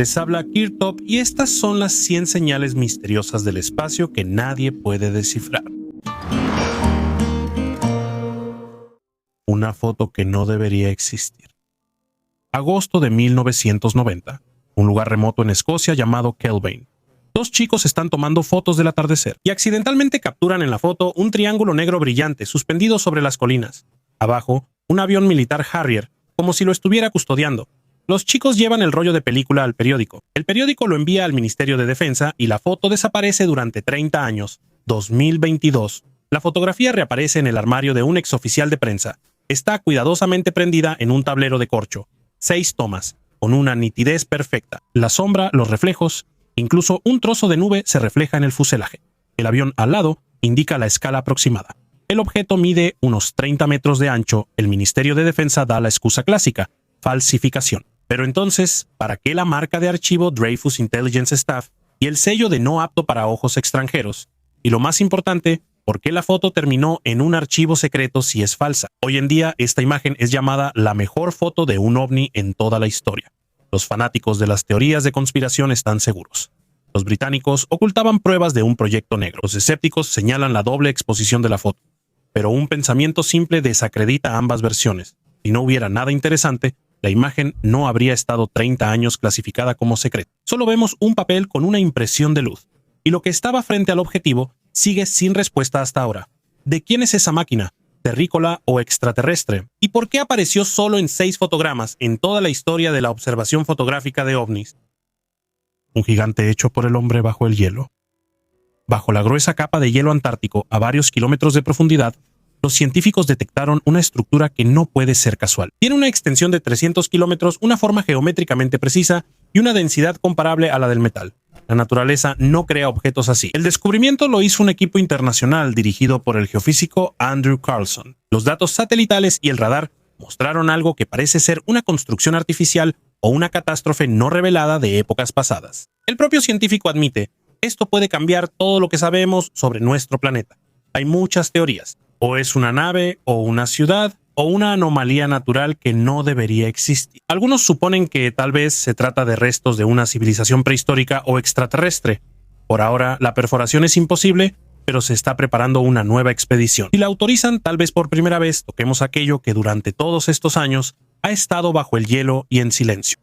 Les habla Kirtop y estas son las 100 señales misteriosas del espacio que nadie puede descifrar. Una foto que no debería existir. Agosto de 1990. Un lugar remoto en Escocia llamado Kelvane. Dos chicos están tomando fotos del atardecer y accidentalmente capturan en la foto un triángulo negro brillante suspendido sobre las colinas. Abajo, un avión militar Harrier, como si lo estuviera custodiando. Los chicos llevan el rollo de película al periódico. El periódico lo envía al Ministerio de Defensa y la foto desaparece durante 30 años. 2022. La fotografía reaparece en el armario de un exoficial de prensa. Está cuidadosamente prendida en un tablero de corcho. 6 tomas, con una nitidez perfecta. La sombra, los reflejos, incluso un trozo de nube se refleja en el fuselaje. El avión al lado indica la escala aproximada. El objeto mide unos 30 metros de ancho. El Ministerio de Defensa da la excusa clásica: falsificación. Pero entonces, ¿para qué la marca de archivo Dreyfus Intelligence Staff y el sello de no apto para ojos extranjeros? Y lo más importante, ¿por qué la foto terminó en un archivo secreto si es falsa? Hoy en día, esta imagen es llamada la mejor foto de un ovni en toda la historia. Los fanáticos de las teorías de conspiración están seguros. Los británicos ocultaban pruebas de un proyecto negro. Los escépticos señalan la doble exposición de la foto. Pero un pensamiento simple desacredita ambas versiones. Si no hubiera nada interesante, la imagen no habría estado 30 años clasificada como secreta. Solo vemos un papel con una impresión de luz. Y lo que estaba frente al objetivo sigue sin respuesta hasta ahora. ¿De quién es esa máquina? ¿Terrícola o extraterrestre? ¿Y por qué apareció solo en 6 fotogramas en toda la historia de la observación fotográfica de ovnis? Un gigante hecho por el hombre bajo el hielo. Bajo la gruesa capa de hielo antártico a varios kilómetros de profundidad, los científicos detectaron una estructura que no puede ser casual. Tiene una extensión de 300 kilómetros, una forma geométricamente precisa y una densidad comparable a la del metal. La naturaleza no crea objetos así. El descubrimiento lo hizo un equipo internacional dirigido por el geofísico Andrew Carlson. Los datos satelitales y el radar mostraron algo que parece ser una construcción artificial o una catástrofe no revelada de épocas pasadas. El propio científico admite: esto puede cambiar todo lo que sabemos sobre nuestro planeta. Hay muchas teorías. O es una nave, o una ciudad, o una anomalía natural que no debería existir. Algunos suponen que tal vez se trata de restos de una civilización prehistórica o extraterrestre. Por ahora, la perforación es imposible, pero se está preparando una nueva expedición. Si la autorizan, tal vez por primera vez toquemos aquello que durante todos estos años ha estado bajo el hielo y en silencio.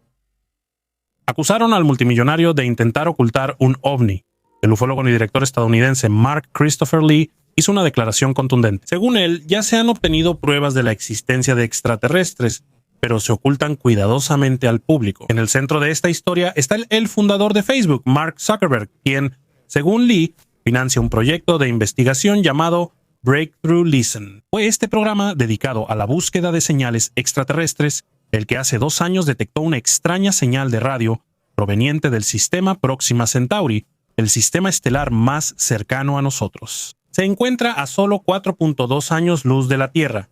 Acusaron al multimillonario de intentar ocultar un ovni. El ufólogo y director estadounidense Mark Christopher Lee hizo una declaración contundente. Según él, ya se han obtenido pruebas de la existencia de extraterrestres, pero se ocultan cuidadosamente al público. En el centro de esta historia está el fundador de Facebook, Mark Zuckerberg, quien, según Lee, financia un proyecto de investigación llamado Breakthrough Listen. Fue este programa dedicado a la búsqueda de señales extraterrestres el que hace 2 años detectó una extraña señal de radio proveniente del sistema Próxima Centauri, el sistema estelar más cercano a nosotros. Se encuentra a solo 4.2 años luz de la Tierra.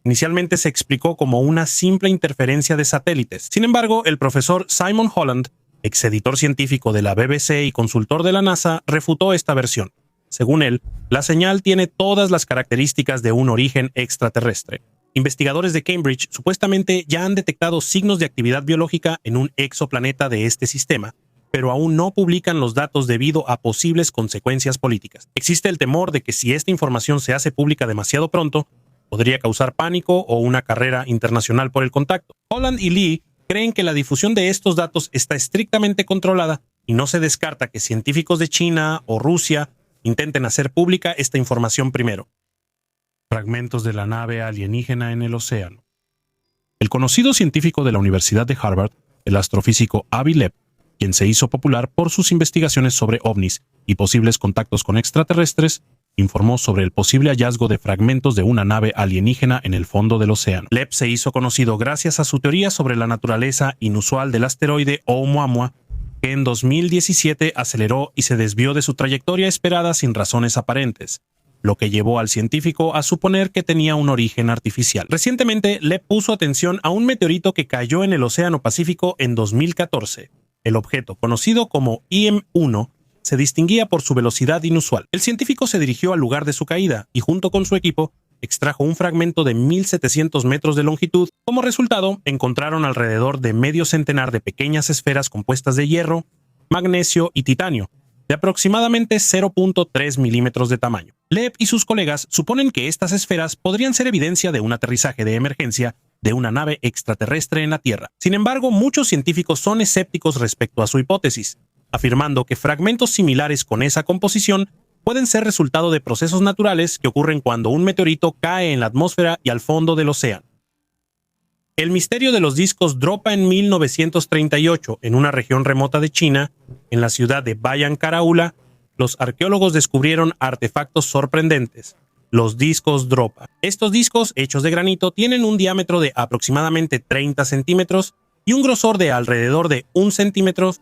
Inicialmente se explicó como una simple interferencia de satélites. Sin embargo, el profesor Simon Holland, exeditor científico de la BBC y consultor de la NASA, refutó esta versión. Según él, la señal tiene todas las características de un origen extraterrestre. Investigadores de Cambridge supuestamente ya han detectado signos de actividad biológica en un exoplaneta de este sistema, pero aún no publican los datos debido a posibles consecuencias políticas. Existe el temor de que si esta información se hace pública demasiado pronto, podría causar pánico o una carrera internacional por el contacto. Holland y Lee creen que la difusión de estos datos está estrictamente controlada y no se descarta que científicos de China o Rusia intenten hacer pública esta información primero. Fragmentos de la nave alienígena en el océano. El conocido científico de la Universidad de Harvard, el astrofísico Avi Loeb, quien se hizo popular por sus investigaciones sobre ovnis y posibles contactos con extraterrestres, informó sobre el posible hallazgo de fragmentos de una nave alienígena en el fondo del océano. Loeb se hizo conocido gracias a su teoría sobre la naturaleza inusual del asteroide Oumuamua, que en 2017 aceleró y se desvió de su trayectoria esperada sin razones aparentes, lo que llevó al científico a suponer que tenía un origen artificial. Recientemente, Loeb puso atención a un meteorito que cayó en el Océano Pacífico en 2014. El objeto, conocido como IM-1, se distinguía por su velocidad inusual. El científico se dirigió al lugar de su caída y junto con su equipo extrajo un fragmento de 1.700 metros de longitud. Como resultado, encontraron alrededor de medio centenar de pequeñas esferas compuestas de hierro, magnesio y titanio, de aproximadamente 0.3 milímetros de tamaño. Leeb y sus colegas suponen que estas esferas podrían ser evidencia de un aterrizaje de emergencia de una nave extraterrestre en la Tierra. Sin embargo, muchos científicos son escépticos respecto a su hipótesis, afirmando que fragmentos similares con esa composición pueden ser resultado de procesos naturales que ocurren cuando un meteorito cae en la atmósfera y al fondo del océano. El misterio de los discos Dropa en 1938 en una región remota de China, en la ciudad de Bayan Karaula, los arqueólogos descubrieron artefactos sorprendentes, los discos Dropa. Estos discos, hechos de granito, tienen un diámetro de aproximadamente 30 centímetros y un grosor de alrededor de 1 centímetro.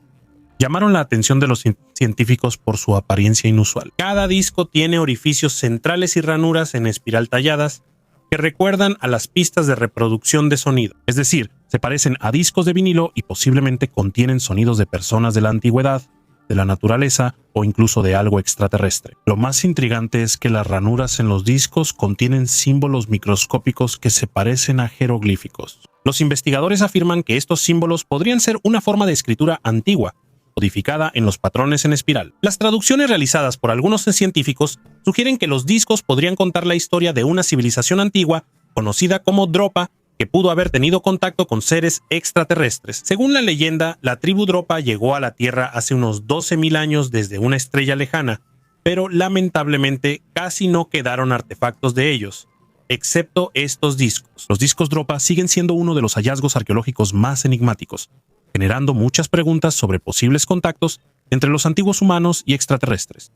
Llamaron la atención de los científicos por su apariencia inusual. Cada disco tiene orificios centrales y ranuras en espiral talladas que recuerdan a las pistas de reproducción de sonido. Es decir, se parecen a discos de vinilo y posiblemente contienen sonidos de personas de la antigüedad, de la naturaleza o incluso de algo extraterrestre. Lo más intrigante es que las ranuras en los discos contienen símbolos microscópicos que se parecen a jeroglíficos. Los investigadores afirman que estos símbolos podrían ser una forma de escritura antigua, codificada en los patrones en espiral. Las traducciones realizadas por algunos científicos sugieren que los discos podrían contar la historia de una civilización antigua, conocida como Dropa, que pudo haber tenido contacto con seres extraterrestres. Según la leyenda, la tribu Dropa llegó a la Tierra hace unos 12.000 años desde una estrella lejana, pero lamentablemente casi no quedaron artefactos de ellos, excepto estos discos. Los discos Dropa siguen siendo uno de los hallazgos arqueológicos más enigmáticos, generando muchas preguntas sobre posibles contactos entre los antiguos humanos y extraterrestres.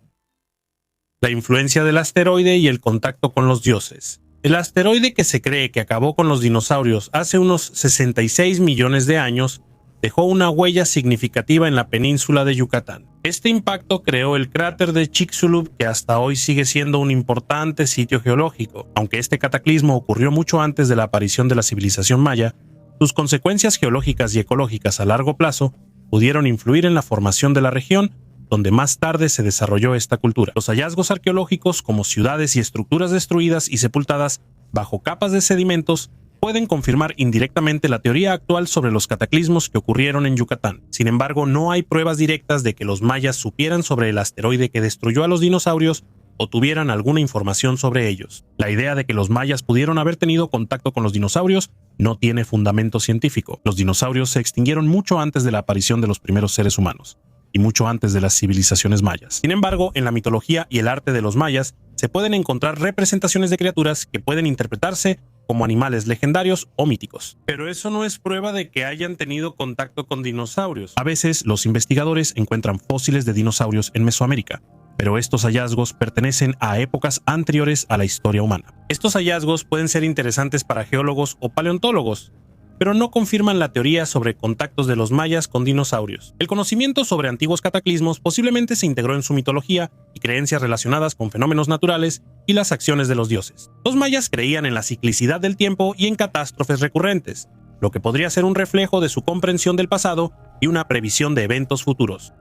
La influencia del asteroide y el contacto con los dioses. El asteroide que se cree que acabó con los dinosaurios hace unos 66 millones de años dejó una huella significativa en la península de Yucatán. Este impacto creó el cráter de Chicxulub, que hasta hoy sigue siendo un importante sitio geológico. Aunque este cataclismo ocurrió mucho antes de la aparición de la civilización maya, sus consecuencias geológicas y ecológicas a largo plazo pudieron influir en la formación de la región, donde más tarde se desarrolló esta cultura. Los hallazgos arqueológicos, como ciudades y estructuras destruidas y sepultadas bajo capas de sedimentos, pueden confirmar indirectamente la teoría actual sobre los cataclismos que ocurrieron en Yucatán. Sin embargo, no hay pruebas directas de que los mayas supieran sobre el asteroide que destruyó a los dinosaurios o tuvieran alguna información sobre ellos. La idea de que los mayas pudieron haber tenido contacto con los dinosaurios no tiene fundamento científico. Los dinosaurios se extinguieron mucho antes de la aparición de los primeros seres humanos, y mucho antes de las civilizaciones mayas. Sin embargo, en la mitología y el arte de los mayas se pueden encontrar representaciones de criaturas que pueden interpretarse como animales legendarios o míticos. Pero eso no es prueba de que hayan tenido contacto con dinosaurios. A veces, los investigadores encuentran fósiles de dinosaurios en Mesoamérica, pero estos hallazgos pertenecen a épocas anteriores a la historia humana. Estos hallazgos pueden ser interesantes para geólogos o paleontólogos, pero no confirman la teoría sobre contactos de los mayas con dinosaurios. El conocimiento sobre antiguos cataclismos posiblemente se integró en su mitología y creencias relacionadas con fenómenos naturales y las acciones de los dioses. Los mayas creían en la ciclicidad del tiempo y en catástrofes recurrentes, lo que podría ser un reflejo de su comprensión del pasado y una previsión de eventos futuros.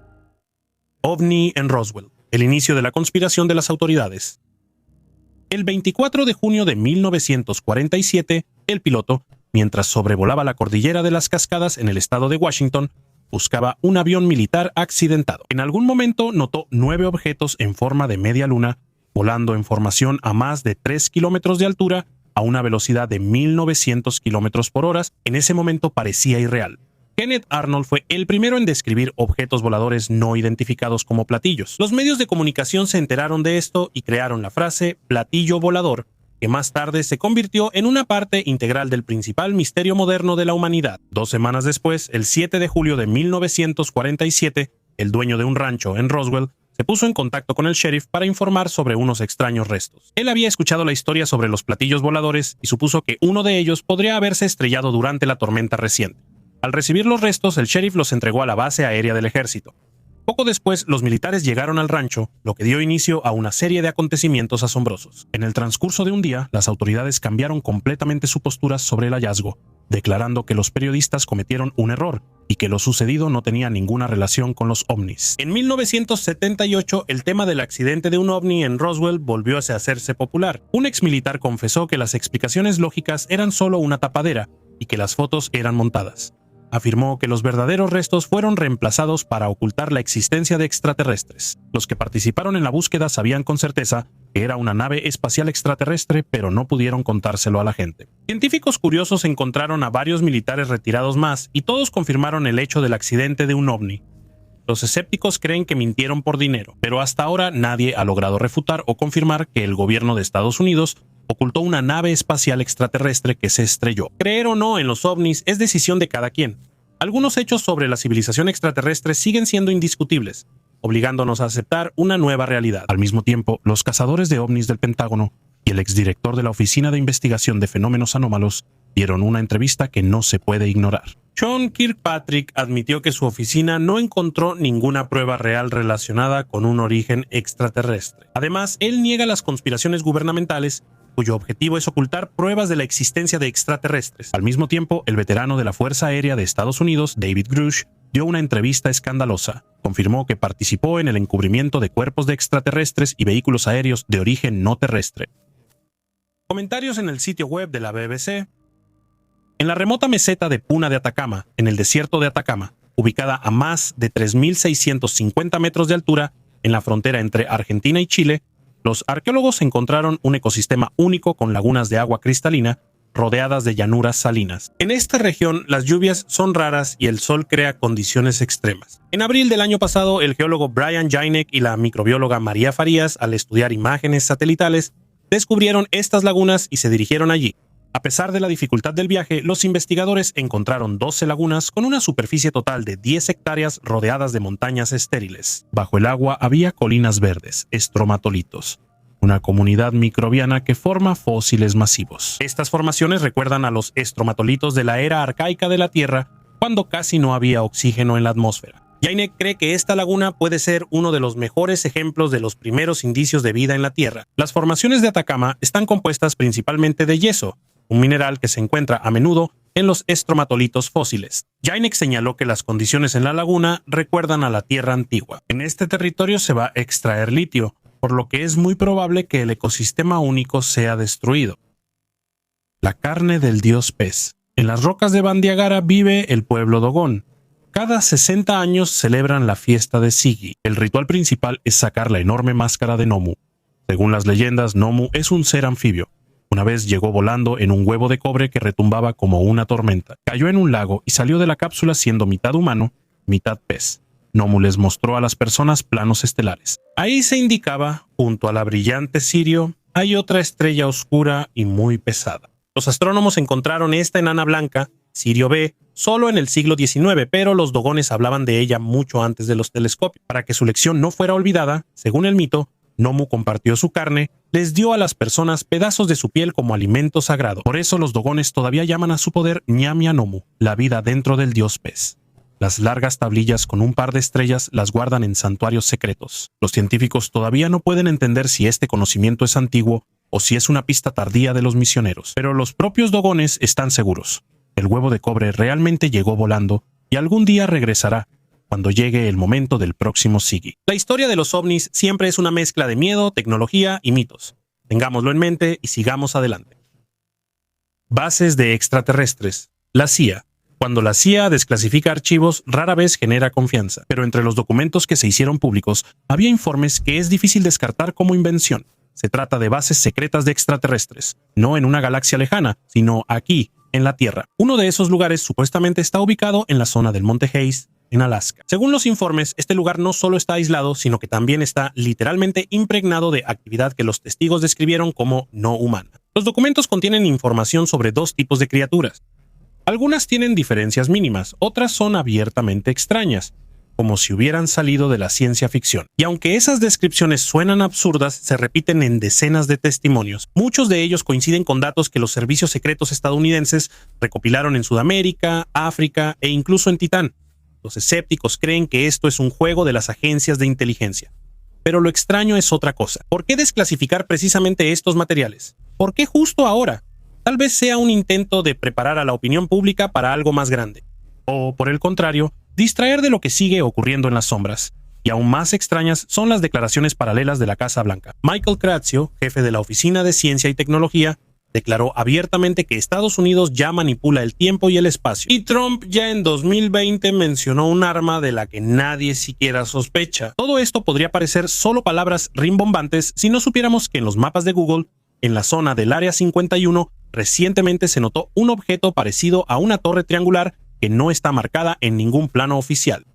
OVNI en Roswell. El inicio de la conspiración de las autoridades. El 24 de junio de 1947, el piloto, mientras sobrevolaba la cordillera de las Cascadas en el estado de Washington, buscaba un avión militar accidentado. En algún momento notó 9 objetos en forma de media luna volando en formación a más de 3 kilómetros de altura a una velocidad de 1900 kilómetros por hora. En ese momento parecía irreal. Kenneth Arnold fue el primero en describir objetos voladores no identificados como platillos. Los medios de comunicación se enteraron de esto y crearon la frase platillo volador, que más tarde se convirtió en una parte integral del principal misterio moderno de la humanidad. 2 semanas después, el 7 de julio de 1947, el dueño de un rancho en Roswell se puso en contacto con el sheriff para informar sobre unos extraños restos. Él había escuchado la historia sobre los platillos voladores y supuso que uno de ellos podría haberse estrellado durante la tormenta reciente. Al recibir los restos, el sheriff los entregó a la base aérea del ejército. Poco después, los militares llegaron al rancho, lo que dio inicio a una serie de acontecimientos asombrosos. En el transcurso de un día, las autoridades cambiaron completamente su postura sobre el hallazgo, declarando que los periodistas cometieron un error y que lo sucedido no tenía ninguna relación con los ovnis. En 1978, el tema del accidente de un ovni en Roswell volvió a hacerse popular. Un exmilitar confesó que las explicaciones lógicas eran solo una tapadera y que las fotos eran montadas. Afirmó que los verdaderos restos fueron reemplazados para ocultar la existencia de extraterrestres. Los que participaron en la búsqueda sabían con certeza que era una nave espacial extraterrestre, pero no pudieron contárselo a la gente. Científicos curiosos encontraron a varios militares retirados más y todos confirmaron el hecho del accidente de un ovni. Los escépticos creen que mintieron por dinero, pero hasta ahora nadie ha logrado refutar o confirmar que el gobierno de Estados Unidos ocultó una nave espacial extraterrestre que se estrelló. Creer o no en los ovnis es decisión de cada quien. Algunos hechos sobre la civilización extraterrestre siguen siendo indiscutibles, obligándonos a aceptar una nueva realidad. Al mismo tiempo, los cazadores de ovnis del Pentágono y el exdirector de la Oficina de Investigación de Fenómenos Anómalos dieron una entrevista que no se puede ignorar. Sean Kirkpatrick admitió que su oficina no encontró ninguna prueba real relacionada con un origen extraterrestre. Además, él niega las conspiraciones gubernamentales cuyo objetivo es ocultar pruebas de la existencia de extraterrestres. Al mismo tiempo, el veterano de la Fuerza Aérea de Estados Unidos, David Grush, dio una entrevista escandalosa. Confirmó que participó en el encubrimiento de cuerpos de extraterrestres y vehículos aéreos de origen no terrestre. Comentarios en el sitio web de la BBC. En la remota meseta de Puna de Atacama, en el desierto de Atacama, ubicada a más de 3.650 metros de altura en la frontera entre Argentina y Chile, los arqueólogos encontraron un ecosistema único con lagunas de agua cristalina rodeadas de llanuras salinas. En esta región, las lluvias son raras y el sol crea condiciones extremas. En abril del año pasado, el geólogo Brian Janek y la microbióloga María Farías, al estudiar imágenes satelitales, descubrieron estas lagunas y se dirigieron allí. A pesar de la dificultad del viaje, los investigadores encontraron 12 lagunas con una superficie total de 10 hectáreas rodeadas de montañas estériles. Bajo el agua había colinas verdes, estromatolitos, una comunidad microbiana que forma fósiles masivos. Estas formaciones recuerdan a los estromatolitos de la era arcaica de la Tierra, cuando casi no había oxígeno en la atmósfera. Janek cree que esta laguna puede ser uno de los mejores ejemplos de los primeros indicios de vida en la Tierra. Las formaciones de Atacama están compuestas principalmente de yeso, un mineral que se encuentra a menudo en los estromatolitos fósiles. Janek señaló que las condiciones en la laguna recuerdan a la Tierra antigua. En este territorio se va a extraer litio, por lo que es muy probable que el ecosistema único sea destruido. La carne del dios pez. En las rocas de Bandiagara vive el pueblo Dogon. Cada 60 años celebran la fiesta de Sigi. El ritual principal es sacar la enorme máscara de Nomu. Según las leyendas, Nomu es un ser anfibio. Una vez llegó volando en un huevo de cobre que retumbaba como una tormenta. Cayó en un lago y salió de la cápsula siendo mitad humano, mitad pez. Nomu les mostró a las personas planos estelares. Ahí se indicaba, junto a la brillante Sirio, hay otra estrella oscura y muy pesada. Los astrónomos encontraron esta enana blanca, Sirio B, solo en el siglo XIX, pero los dogones hablaban de ella mucho antes de los telescopios. Para que su lección no fuera olvidada, según el mito, Nomu compartió su carne, les dio a las personas pedazos de su piel como alimento sagrado. Por eso los dogones todavía llaman a su poder Ñamia Nomu, la vida dentro del dios pez. Las largas tablillas con un par de estrellas las guardan en santuarios secretos. Los científicos todavía no pueden entender si este conocimiento es antiguo o si es una pista tardía de los misioneros. Pero los propios dogones están seguros. El huevo de cobre realmente llegó volando y algún día regresará, cuando llegue el momento del próximo Sigi. La historia de los ovnis siempre es una mezcla de miedo, tecnología y mitos. Tengámoslo en mente y sigamos adelante. Bases de extraterrestres. La CIA. Cuando la CIA desclasifica archivos, rara vez genera confianza, pero entre los documentos que se hicieron públicos, había informes que es difícil descartar como invención. Se trata de bases secretas de extraterrestres, no en una galaxia lejana, sino aquí, en la Tierra. Uno de esos lugares supuestamente está ubicado en la zona del Monte Hayes, en Alaska. Según los informes, este lugar no solo está aislado, sino que también está literalmente impregnado de actividad que los testigos describieron como no humana. Los documentos contienen información sobre dos tipos de criaturas. Algunas tienen diferencias mínimas, otras son abiertamente extrañas, como si hubieran salido de la ciencia ficción. Y aunque esas descripciones suenan absurdas, se repiten en decenas de testimonios. Muchos de ellos coinciden con datos que los servicios secretos estadounidenses recopilaron en Sudamérica, África e incluso en Titán. Los escépticos creen que esto es un juego de las agencias de inteligencia. Pero lo extraño es otra cosa. ¿Por qué desclasificar precisamente estos materiales? ¿Por qué justo ahora? tal vez sea un intento de preparar a la opinión pública para algo más grande. O, por el contrario, distraer de lo que sigue ocurriendo en las sombras. Y aún más extrañas son las declaraciones paralelas de la Casa Blanca. Michael Crazio, jefe de la Oficina de Ciencia y Tecnología, declaró abiertamente que Estados Unidos ya manipula el tiempo y el espacio. Y Trump ya en 2020 mencionó un arma de la que nadie siquiera sospecha. Todo esto podría parecer solo palabras rimbombantes si no supiéramos que en los mapas de Google, en la zona del Área 51, recientemente se notó un objeto parecido a una torre triangular que no está marcada en ningún plano oficial.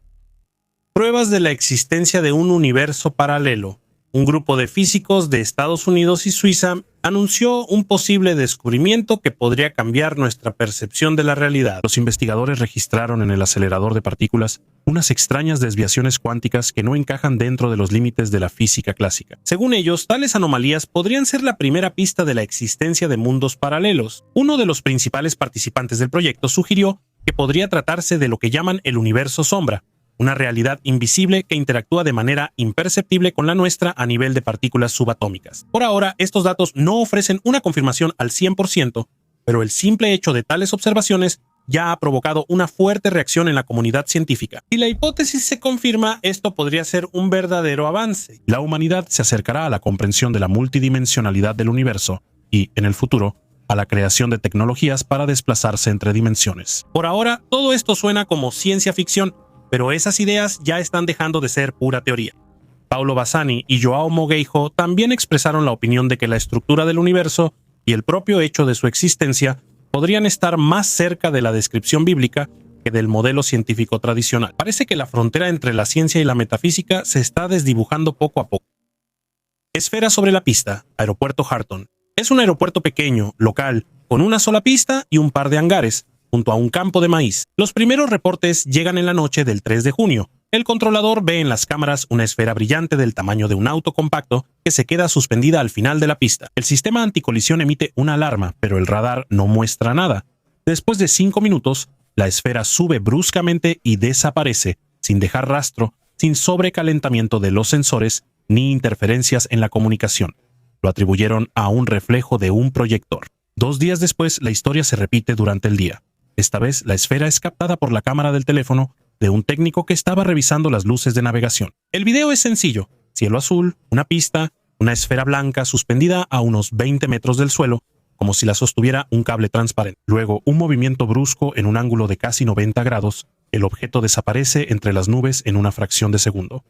Pruebas de la existencia de un universo paralelo. Un grupo de físicos de Estados Unidos y Suiza anunció un posible descubrimiento que podría cambiar nuestra percepción de la realidad. Los investigadores registraron en el acelerador de partículas unas extrañas desviaciones cuánticas que no encajan dentro de los límites de la física clásica. Según ellos, tales anomalías podrían ser la primera pista de la existencia de mundos paralelos. Uno de los principales participantes del proyecto sugirió que podría tratarse de lo que llaman el universo sombra, una realidad invisible que interactúa de manera imperceptible con la nuestra a nivel de partículas subatómicas. Por ahora, estos datos no ofrecen una confirmación al 100%, pero el simple hecho de tales observaciones ya ha provocado una fuerte reacción en la comunidad científica. Si la hipótesis se confirma, esto podría ser un verdadero avance. La humanidad se acercará a la comprensión de la multidimensionalidad del universo y, en el futuro, a la creación de tecnologías para desplazarse entre dimensiones. Por ahora, todo esto suena como ciencia ficción, pero esas ideas ya están dejando de ser pura teoría. Paulo Bassani y João Mogueijo también expresaron la opinión de que la estructura del universo y el propio hecho de su existencia podrían estar más cerca de la descripción bíblica que del modelo científico tradicional. Parece que la frontera entre la ciencia y la metafísica se está desdibujando poco a poco. Esfera sobre la pista, Aeropuerto Harton. Es un aeropuerto pequeño, local, con una sola pista y un par de hangares, junto a un campo de maíz. Los primeros reportes llegan en la noche del 3 de junio. El controlador ve en las cámaras una esfera brillante del tamaño de un auto compacto que se queda suspendida al final de la pista. El sistema anticolisión emite una alarma, pero el radar no muestra nada. Después de 5 minutos, la esfera sube bruscamente y desaparece, sin dejar rastro, sin sobrecalentamiento de los sensores ni interferencias en la comunicación. Lo atribuyeron a un reflejo de un proyector. 2 días después, la historia se repite durante el día. Esta vez, la esfera es captada por la cámara del teléfono de un técnico que estaba revisando las luces de navegación. El video es sencillo: cielo azul, una pista, una esfera blanca suspendida a unos 20 metros del suelo, como si la sostuviera un cable transparente. Luego, un movimiento brusco en un ángulo de casi 90 grados, el objeto desaparece entre las nubes en una fracción de segundo.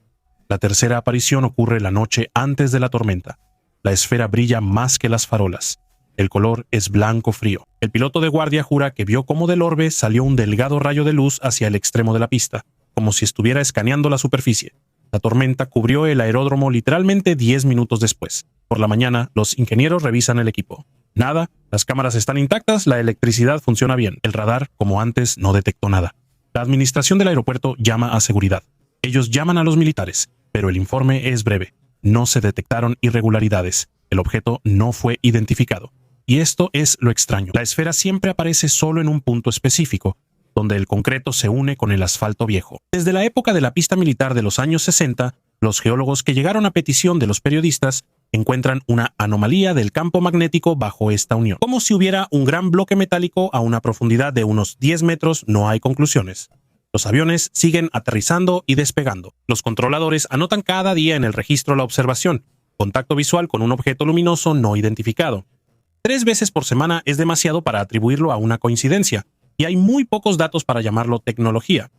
La tercera aparición ocurre la noche antes de la tormenta. La esfera brilla más que las farolas. El color es blanco frío. El piloto de guardia jura que vio cómo del orbe salió un delgado rayo de luz hacia el extremo de la pista, como si estuviera escaneando la superficie. La tormenta cubrió el aeródromo literalmente 10 minutos después. Por la mañana, los ingenieros revisan el equipo. Nada, las cámaras están intactas, la electricidad funciona bien. El radar, como antes, no detectó nada. La administración del aeropuerto llama a seguridad. Ellos llaman a los militares, pero el informe es breve. No se detectaron irregularidades. El objeto no fue identificado. Y esto es lo extraño. La esfera siempre aparece solo en un punto específico, donde el concreto se une con el asfalto viejo. Desde la época de la pista militar de los años 60, los geólogos que llegaron a petición de los periodistas encuentran una anomalía del campo magnético bajo esta unión. Como si hubiera un gran bloque metálico a una profundidad de unos 10 metros, no hay conclusiones. Los aviones siguen aterrizando y despegando. Los controladores anotan cada día en el registro la observación, contacto visual con un objeto luminoso no identificado. 3 veces por semana es demasiado para atribuirlo a una coincidencia, y hay muy pocos datos para llamarlo tecnología.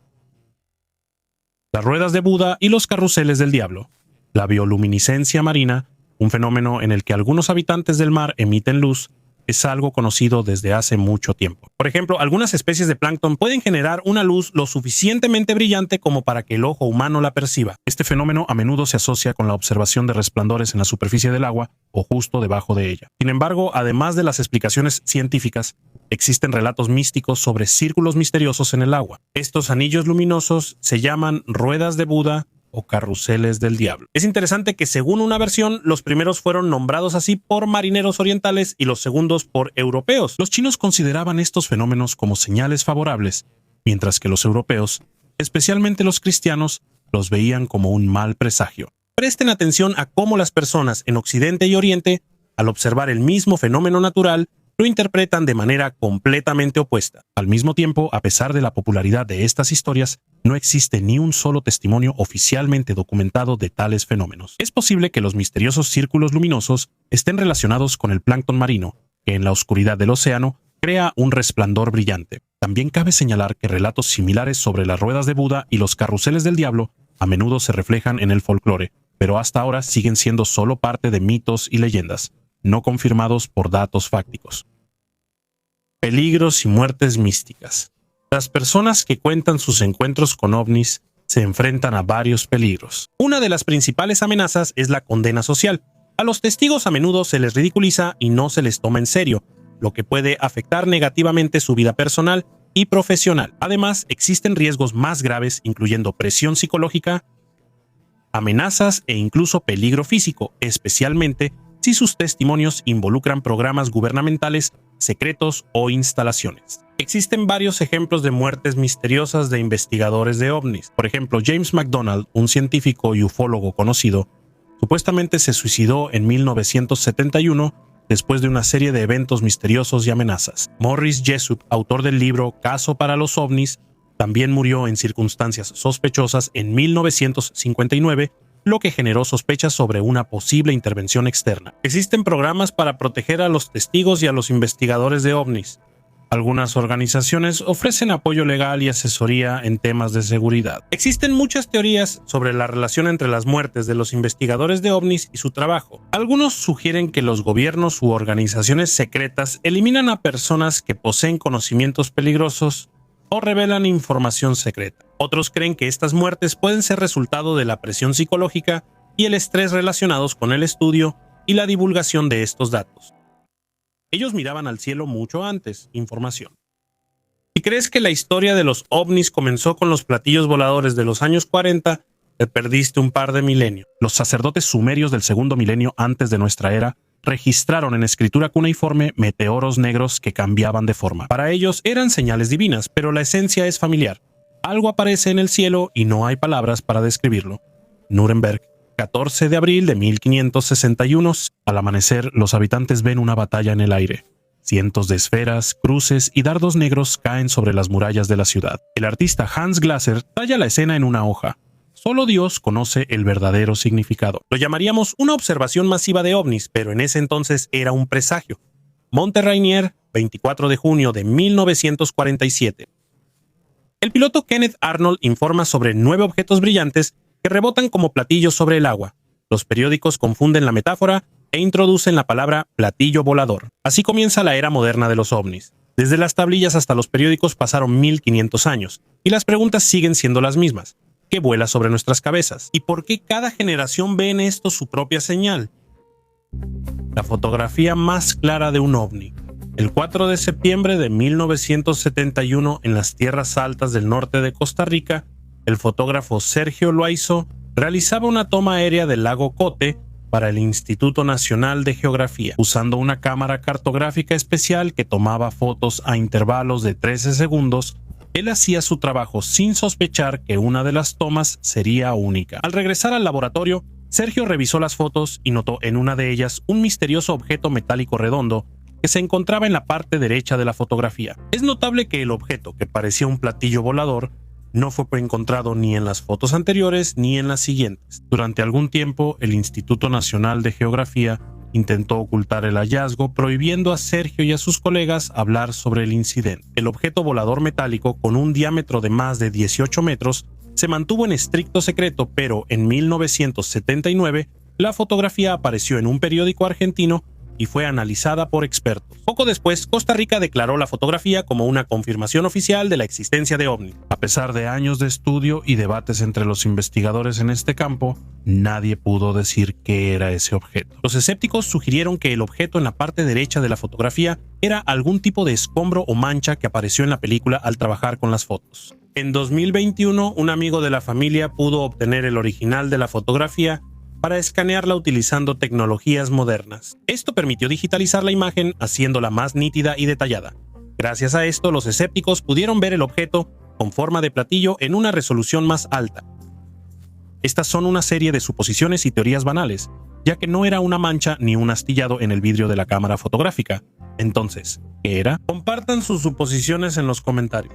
Las ruedas de Buda y los carruseles del diablo. La bioluminiscencia marina, un fenómeno en el que algunos habitantes del mar emiten luz, es algo conocido desde hace mucho tiempo. Por ejemplo, algunas especies de plancton pueden generar una luz lo suficientemente brillante como para que el ojo humano la perciba. Este fenómeno a menudo se asocia con la observación de resplandores en la superficie del agua o justo debajo de ella. Sin embargo, además de las explicaciones científicas, existen relatos místicos sobre círculos misteriosos en el agua. Estos anillos luminosos se llaman ruedas de Buda o carruseles del diablo. Es interesante que, según una versión, los primeros fueron nombrados así por marineros orientales y los segundos por europeos. Los chinos consideraban estos fenómenos como señales favorables, mientras que los europeos, especialmente los cristianos, los veían como un mal presagio. Presten atención a cómo las personas en Occidente y Oriente, al observar el mismo fenómeno natural, lo interpretan de manera completamente opuesta. Al mismo tiempo, a pesar de la popularidad de estas historias, no existe ni un solo testimonio oficialmente documentado de tales fenómenos. Es posible que los misteriosos círculos luminosos estén relacionados con el plancton marino, que en la oscuridad del océano crea un resplandor brillante. También cabe señalar que relatos similares sobre las ruedas de Buda y los carruseles del diablo a menudo se reflejan en el folclore, pero hasta ahora siguen siendo solo parte de mitos y leyendas, no confirmados por datos fácticos. Peligros y muertes místicas. Las personas que cuentan sus encuentros con ovnis se enfrentan a varios peligros. Una de las principales amenazas es la condena social. A los testigos a menudo se les ridiculiza y no se les toma en serio, lo que puede afectar negativamente su vida personal y profesional. Además, existen riesgos más graves, incluyendo presión psicológica, amenazas e incluso peligro físico, especialmente si sus testimonios involucran programas gubernamentales, secretos o instalaciones. Existen varios ejemplos de muertes misteriosas de investigadores de ovnis. Por ejemplo, James McDonald, un científico y ufólogo conocido, supuestamente se suicidó en 1971 después de una serie de eventos misteriosos y amenazas. Morris Jessup, autor del libro Caso para los ovnis, también murió en circunstancias sospechosas en 1959, lo que generó sospechas sobre una posible intervención externa. Existen programas para proteger a los testigos y a los investigadores de ovnis. Algunas organizaciones ofrecen apoyo legal y asesoría en temas de seguridad. Existen muchas teorías sobre la relación entre las muertes de los investigadores de ovnis y su trabajo. Algunos sugieren que los gobiernos u organizaciones secretas eliminan a personas que poseen conocimientos peligrosos o revelan información secreta. Otros creen que estas muertes pueden ser resultado de la presión psicológica y el estrés relacionados con el estudio y la divulgación de estos datos. Ellos miraban al cielo mucho antes. Información. Si crees que la historia de los ovnis comenzó con los platillos voladores de los años 40, te perdiste un par de milenios. Los sacerdotes sumerios del segundo milenio antes de nuestra era registraron en escritura cuneiforme meteoros negros que cambiaban de forma. Para ellos eran señales divinas, pero la esencia es familiar. Algo aparece en el cielo y no hay palabras para describirlo. Nuremberg, 14 de abril de 1561. Al amanecer, los habitantes ven una batalla en el aire. Cientos de esferas, cruces y dardos negros caen sobre las murallas de la ciudad. El artista Hans Glasser talla la escena en una hoja. Solo Dios conoce el verdadero significado. Lo llamaríamos una observación masiva de ovnis, pero en ese entonces era un presagio. Monte Rainier, 24 de junio de 1947. El piloto Kenneth Arnold informa sobre 9 objetos brillantes que rebotan como platillos sobre el agua. Los periódicos confunden la metáfora e introducen la palabra platillo volador. Así comienza la era moderna de los ovnis. Desde las tablillas hasta los periódicos pasaron 1500 años, y las preguntas siguen siendo las mismas. ¿Qué vuela sobre nuestras cabezas? ¿Y por qué cada generación ve en esto su propia señal? La fotografía más clara de un ovni. El 4 de septiembre de 1971, en las tierras altas del norte de Costa Rica, el fotógrafo Sergio Loaizo realizaba una toma aérea del lago Cote para el Instituto Nacional de Geografía, usando una cámara cartográfica especial que tomaba fotos a intervalos de 13 segundos. Él hacía su trabajo sin sospechar que una de las tomas sería única. Al regresar al laboratorio, Sergio revisó las fotos y notó en una de ellas un misterioso objeto metálico redondo que se encontraba en la parte derecha de la fotografía. Es notable que el objeto, que parecía un platillo volador, no fue encontrado ni en las fotos anteriores ni en las siguientes. Durante algún tiempo, el Instituto Nacional de Geografía intentó ocultar el hallazgo, prohibiendo a Sergio y a sus colegas hablar sobre el incidente. El objeto volador metálico, con un diámetro de más de 18 metros, se mantuvo en estricto secreto, pero en 1979 la fotografía apareció en un periódico argentino y fue analizada por expertos. Poco después, Costa Rica declaró la fotografía como una confirmación oficial de la existencia de ovnis. A pesar de años de estudio y debates entre los investigadores en este campo, nadie pudo decir qué era ese objeto. Los escépticos sugirieron que el objeto en la parte derecha de la fotografía era algún tipo de escombro o mancha que apareció en la película al trabajar con las fotos. En 2021, un amigo de la familia pudo obtener el original de la fotografía para escanearla utilizando tecnologías modernas. Esto permitió digitalizar la imagen, haciéndola más nítida y detallada. Gracias a esto, los escépticos pudieron ver el objeto con forma de platillo en una resolución más alta. Estas son una serie de suposiciones y teorías banales, ya que no era una mancha ni un astillado en el vidrio de la cámara fotográfica. Entonces, ¿qué era? Compartan sus suposiciones en los comentarios.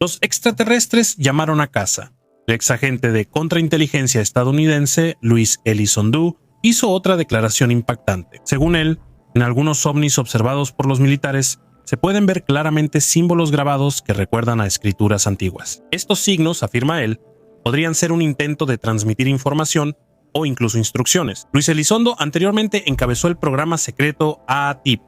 Los extraterrestres llamaron a casa. El exagente de contrainteligencia estadounidense, Louis Elizondo, hizo otra declaración impactante. Según él, en algunos ovnis observados por los militares, se pueden ver claramente símbolos grabados que recuerdan a escrituras antiguas. Estos signos, afirma él, podrían ser un intento de transmitir información o incluso instrucciones. Luis Elizondo anteriormente encabezó el programa secreto AATIP,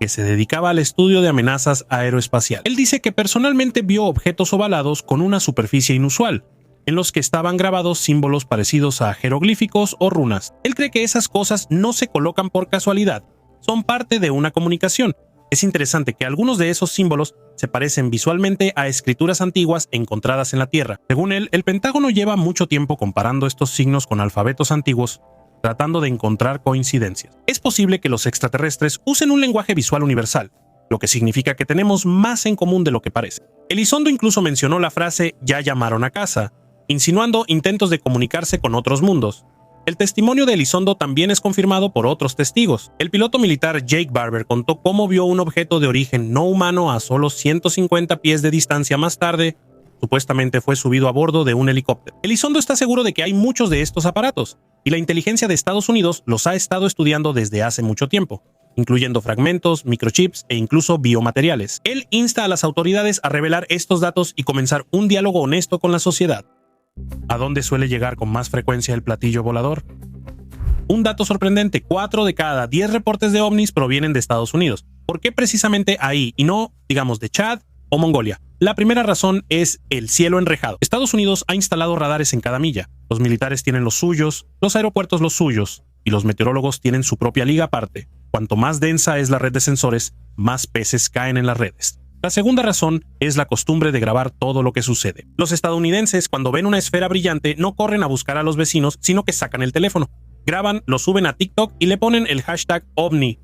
que se dedicaba al estudio de amenazas aeroespaciales. Él dice que personalmente vio objetos ovalados con una superficie inusual, en los que estaban grabados símbolos parecidos a jeroglíficos o runas. Él cree que esas cosas no se colocan por casualidad, son parte de una comunicación. Es interesante que algunos de esos símbolos se parecen visualmente a escrituras antiguas encontradas en la Tierra. Según él, el Pentágono lleva mucho tiempo comparando estos signos con alfabetos antiguos, tratando de encontrar coincidencias. Es posible que los extraterrestres usen un lenguaje visual universal, lo que significa que tenemos más en común de lo que parece. Elizondo incluso mencionó la frase «ya llamaron a casa», insinuando intentos de comunicarse con otros mundos. El testimonio de Elizondo también es confirmado por otros testigos. El piloto militar Jake Barber contó cómo vio un objeto de origen no humano a solo 150 pies de distancia más tarde. Supuestamente fue subido a bordo de un helicóptero. Elizondo está seguro de que hay muchos de estos aparatos, y la inteligencia de Estados Unidos los ha estado estudiando desde hace mucho tiempo, incluyendo fragmentos, microchips e incluso biomateriales. Él insta a las autoridades a revelar estos datos y comenzar un diálogo honesto con la sociedad. ¿A dónde suele llegar con más frecuencia el platillo volador? Un dato sorprendente, 4 de cada 10 reportes de ovnis provienen de Estados Unidos. ¿Por qué precisamente ahí y no, digamos, de Chad o Mongolia? La primera razón es el cielo enrejado. Estados Unidos ha instalado radares en cada milla. Los militares tienen los suyos, los aeropuertos los suyos, y los meteorólogos tienen su propia liga aparte. Cuanto más densa es la red de sensores, más peces caen en las redes. La segunda razón es la costumbre de grabar todo lo que sucede. Los estadounidenses, cuando ven una esfera brillante, no corren a buscar a los vecinos, sino que sacan el teléfono, graban, lo suben a TikTok y le ponen el hashtag OVNI.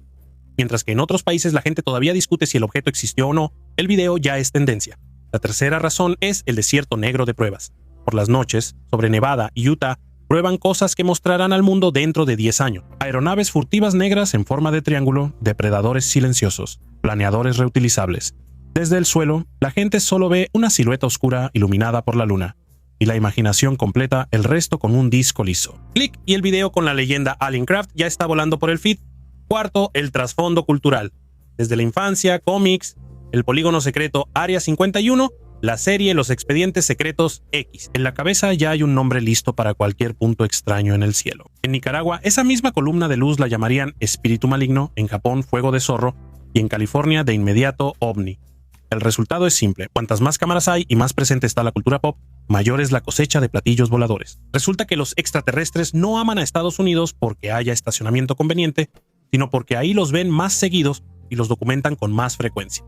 Mientras que en otros países la gente todavía discute si el objeto existió o no, el video ya es tendencia. La tercera razón es el desierto negro de pruebas. Por las noches, sobre Nevada y Utah, prueban cosas que mostrarán al mundo dentro de 10 años. Aeronaves furtivas negras en forma de triángulo, depredadores silenciosos, planeadores reutilizables. Desde el suelo, la gente solo ve una silueta oscura iluminada por la luna, y la imaginación completa el resto con un disco liso. Clic y el video con la leyenda Aliencraft ya está volando por el feed. Cuarto, el trasfondo cultural. Desde la infancia, cómics, el polígono secreto Área 51, la serie Los Expedientes Secretos X. En la cabeza ya hay un nombre listo para cualquier punto extraño en el cielo. En Nicaragua, esa misma columna de luz la llamarían espíritu maligno, en Japón fuego de zorro y en California de inmediato ovni. El resultado es simple: cuantas más cámaras hay y más presente está la cultura pop, mayor es la cosecha de platillos voladores. Resulta que los extraterrestres no aman a Estados Unidos porque haya estacionamiento conveniente, sino porque ahí los ven más seguidos y los documentan con más frecuencia.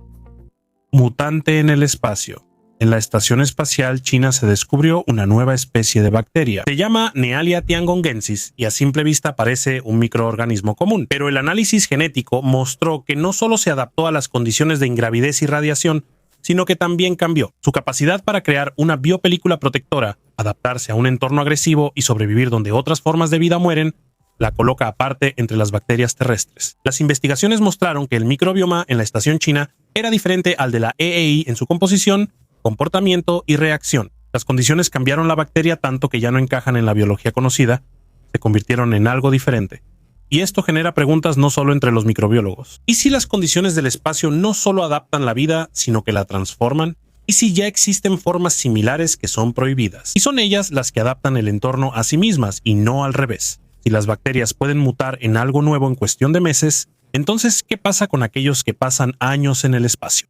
Mutante en el espacio. En la estación espacial china se descubrió una nueva especie de bacteria. Se llama Nealia tiangongensis y a simple vista parece un microorganismo común, pero el análisis genético mostró que no solo se adaptó a las condiciones de ingravidez y radiación, sino que también cambió. Su capacidad para crear una biopelícula protectora, adaptarse a un entorno agresivo y sobrevivir donde otras formas de vida mueren, la coloca aparte entre las bacterias terrestres. Las investigaciones mostraron que el microbioma en la estación china era diferente al de la EEI en su composición, comportamiento y reacción. Las condiciones cambiaron la bacteria tanto que ya no encajan en la biología conocida, se convirtieron en algo diferente. Y esto genera preguntas no solo entre los microbiólogos. ¿Y si las condiciones del espacio no solo adaptan la vida, sino que la transforman? ¿Y si ya existen formas similares que son prohibidas? Y son ellas las que adaptan el entorno a sí mismas y no al revés. Si las bacterias pueden mutar en algo nuevo en cuestión de meses, entonces, ¿qué pasa con aquellos que pasan años en el espacio?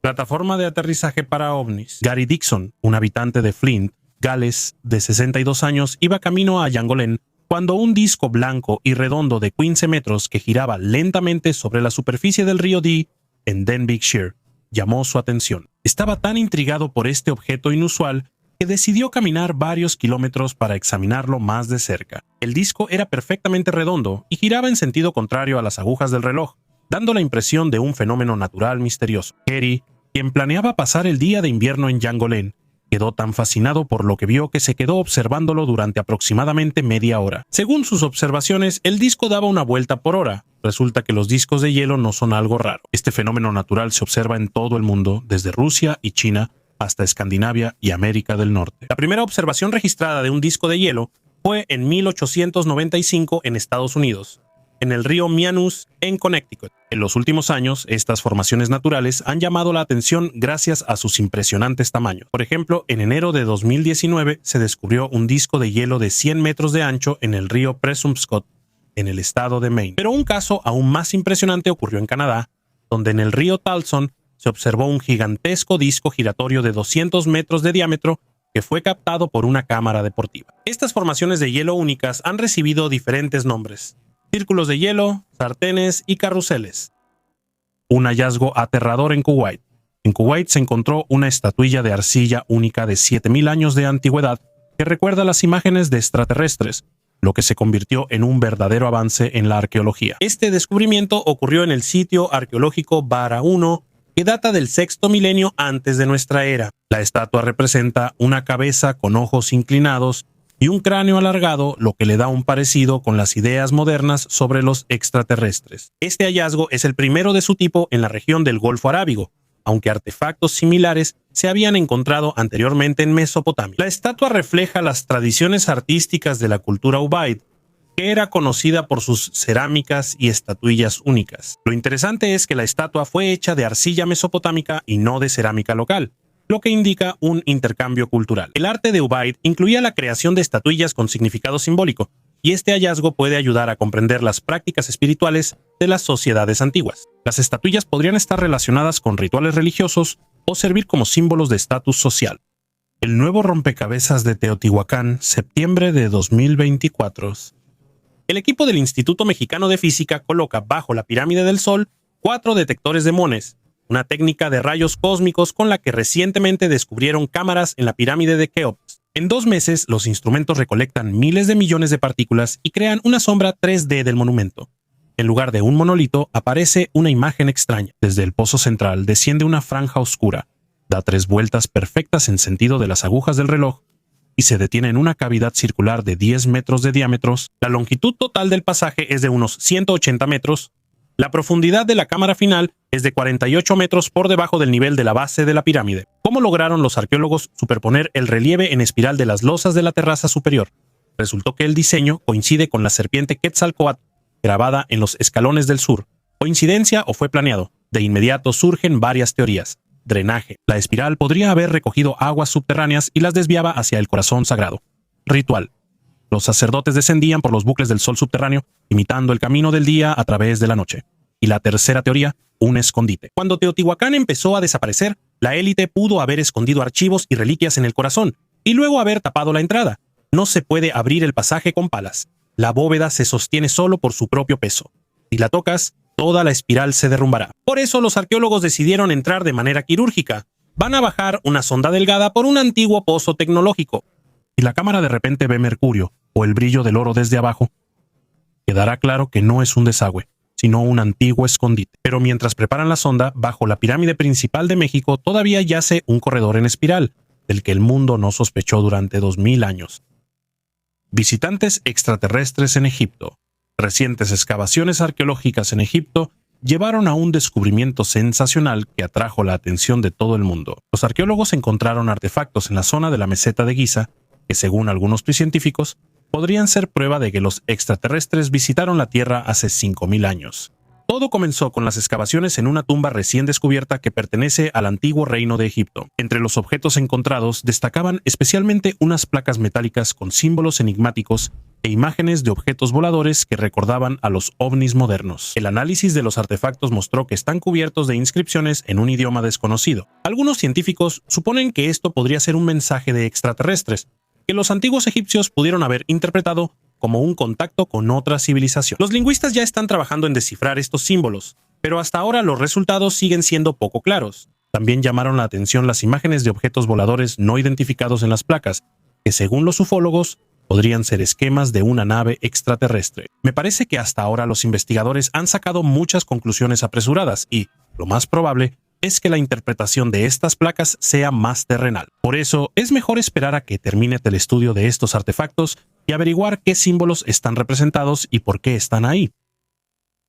Plataforma de aterrizaje para ovnis. Gary Dixon, un habitante de Flint, Gales, de 62 años, iba camino a Llangolén cuando un disco blanco y redondo de 15 metros que giraba lentamente sobre la superficie del río Dee, en Denbighshire, llamó su atención. Estaba tan intrigado por este objeto inusual que decidió caminar varios kilómetros para examinarlo más de cerca. El disco era perfectamente redondo y giraba en sentido contrario a las agujas del reloj, dando la impresión de un fenómeno natural misterioso. Gary, quien planeaba pasar el día de invierno en Llangolén, Quedó tan fascinado por lo que vio que se quedó observándolo durante aproximadamente media hora. Según sus observaciones, el disco daba una vuelta por hora. Resulta que los discos de hielo no son algo raro. Este fenómeno natural se observa en todo el mundo, desde Rusia y China hasta Escandinavia y América del Norte. La primera observación registrada de un disco de hielo fue en 1895 en Estados Unidos, en el río Mianus, en Connecticut. En los últimos años, estas formaciones naturales han llamado la atención gracias a sus impresionantes tamaños. Por ejemplo, en enero de 2019 se descubrió un disco de hielo de 100 metros de ancho en el río Presumpscot, en el estado de Maine. Pero un caso aún más impresionante ocurrió en Canadá, donde en el río Talson se observó un gigantesco disco giratorio de 200 metros de diámetro que fue captado por una cámara deportiva. Estas formaciones de hielo únicas han recibido diferentes nombres: círculos de hielo, sartenes y carruseles. Un hallazgo aterrador en Kuwait. En Kuwait se encontró una estatuilla de arcilla única de 7000 años de antigüedad que recuerda las imágenes de extraterrestres, lo que se convirtió en un verdadero avance en la arqueología. Este descubrimiento ocurrió en el sitio arqueológico Bara 1, que data del sexto milenio antes de nuestra era. La estatua representa una cabeza con ojos inclinados y un cráneo alargado, lo que le da un parecido con las ideas modernas sobre los extraterrestres. Este hallazgo es el primero de su tipo en la región del Golfo Arábigo, aunque artefactos similares se habían encontrado anteriormente en Mesopotamia. La estatua refleja las tradiciones artísticas de la cultura Ubaid, que era conocida por sus cerámicas y estatuillas únicas. Lo interesante es que la estatua fue hecha de arcilla mesopotámica y no de cerámica local, lo que indica un intercambio cultural. El arte de Ubaid incluía la creación de estatuillas con significado simbólico, y este hallazgo puede ayudar a comprender las prácticas espirituales de las sociedades antiguas. Las estatuillas podrían estar relacionadas con rituales religiosos o servir como símbolos de estatus social. El nuevo rompecabezas de Teotihuacán, septiembre de 2024. El equipo del Instituto Mexicano de Física coloca bajo la pirámide del Sol 4 detectores de mones, una técnica de rayos cósmicos con la que recientemente descubrieron cámaras en la pirámide de Keops. En 2 meses, los instrumentos recolectan miles de millones de partículas y crean una sombra 3D del monumento. En lugar de un monolito, aparece una imagen extraña. Desde el pozo central desciende una franja oscura, da 3 vueltas perfectas en sentido de las agujas del reloj y se detiene en una cavidad circular de 10 metros de diámetro. La longitud total del pasaje es de unos 180 metros. La profundidad de la cámara final es de 48 metros por debajo del nivel de la base de la pirámide. ¿Cómo lograron los arqueólogos superponer el relieve en espiral de las losas de la terraza superior? Resultó que el diseño coincide con la serpiente Quetzalcóatl grabada en los escalones del sur. ¿Coincidencia o fue planeado? De inmediato surgen varias teorías. Drenaje. La espiral podría haber recogido aguas subterráneas y las desviaba hacia el corazón sagrado. Ritual. Los sacerdotes descendían por los bucles del sol subterráneo, imitando el camino del día a través de la noche. Y la tercera teoría, un escondite. Cuando Teotihuacán empezó a desaparecer, la élite pudo haber escondido archivos y reliquias en el corazón, y luego haber tapado la entrada. No se puede abrir el pasaje con palas. La bóveda se sostiene solo por su propio peso. Si la tocas, toda la espiral se derrumbará. Por eso los arqueólogos decidieron entrar de manera quirúrgica. Van a bajar una sonda delgada por un antiguo pozo tecnológico. Si la cámara de repente ve mercurio o el brillo del oro desde abajo, quedará claro que no es un desagüe, sino un antiguo escondite. Pero mientras preparan la sonda, bajo la pirámide principal de México todavía yace un corredor en espiral, del que el mundo no sospechó durante 2000 años. Visitantes extraterrestres en Egipto. Recientes excavaciones arqueológicas en Egipto llevaron a un descubrimiento sensacional que atrajo la atención de todo el mundo. Los arqueólogos encontraron artefactos en la zona de la meseta de Giza que, según algunos científicos, podrían ser prueba de que los extraterrestres visitaron la Tierra hace 5000 años. Todo comenzó con las excavaciones en una tumba recién descubierta que pertenece al antiguo reino de Egipto. Entre los objetos encontrados destacaban especialmente unas placas metálicas con símbolos enigmáticos e imágenes de objetos voladores que recordaban a los ovnis modernos. El análisis de los artefactos mostró que están cubiertos de inscripciones en un idioma desconocido. Algunos científicos suponen que esto podría ser un mensaje de extraterrestres, que los antiguos egipcios pudieron haber interpretado como un contacto con otra civilización. Los lingüistas ya están trabajando en descifrar estos símbolos, pero hasta ahora los resultados siguen siendo poco claros. También llamaron la atención las imágenes de objetos voladores no identificados en las placas, que según los ufólogos podrían ser esquemas de una nave extraterrestre. Me parece que hasta ahora los investigadores han sacado muchas conclusiones apresuradas y, lo más probable, es que la interpretación de estas placas sea más terrenal. Por eso, es mejor esperar a que termine el estudio de estos artefactos y averiguar qué símbolos están representados y por qué están ahí.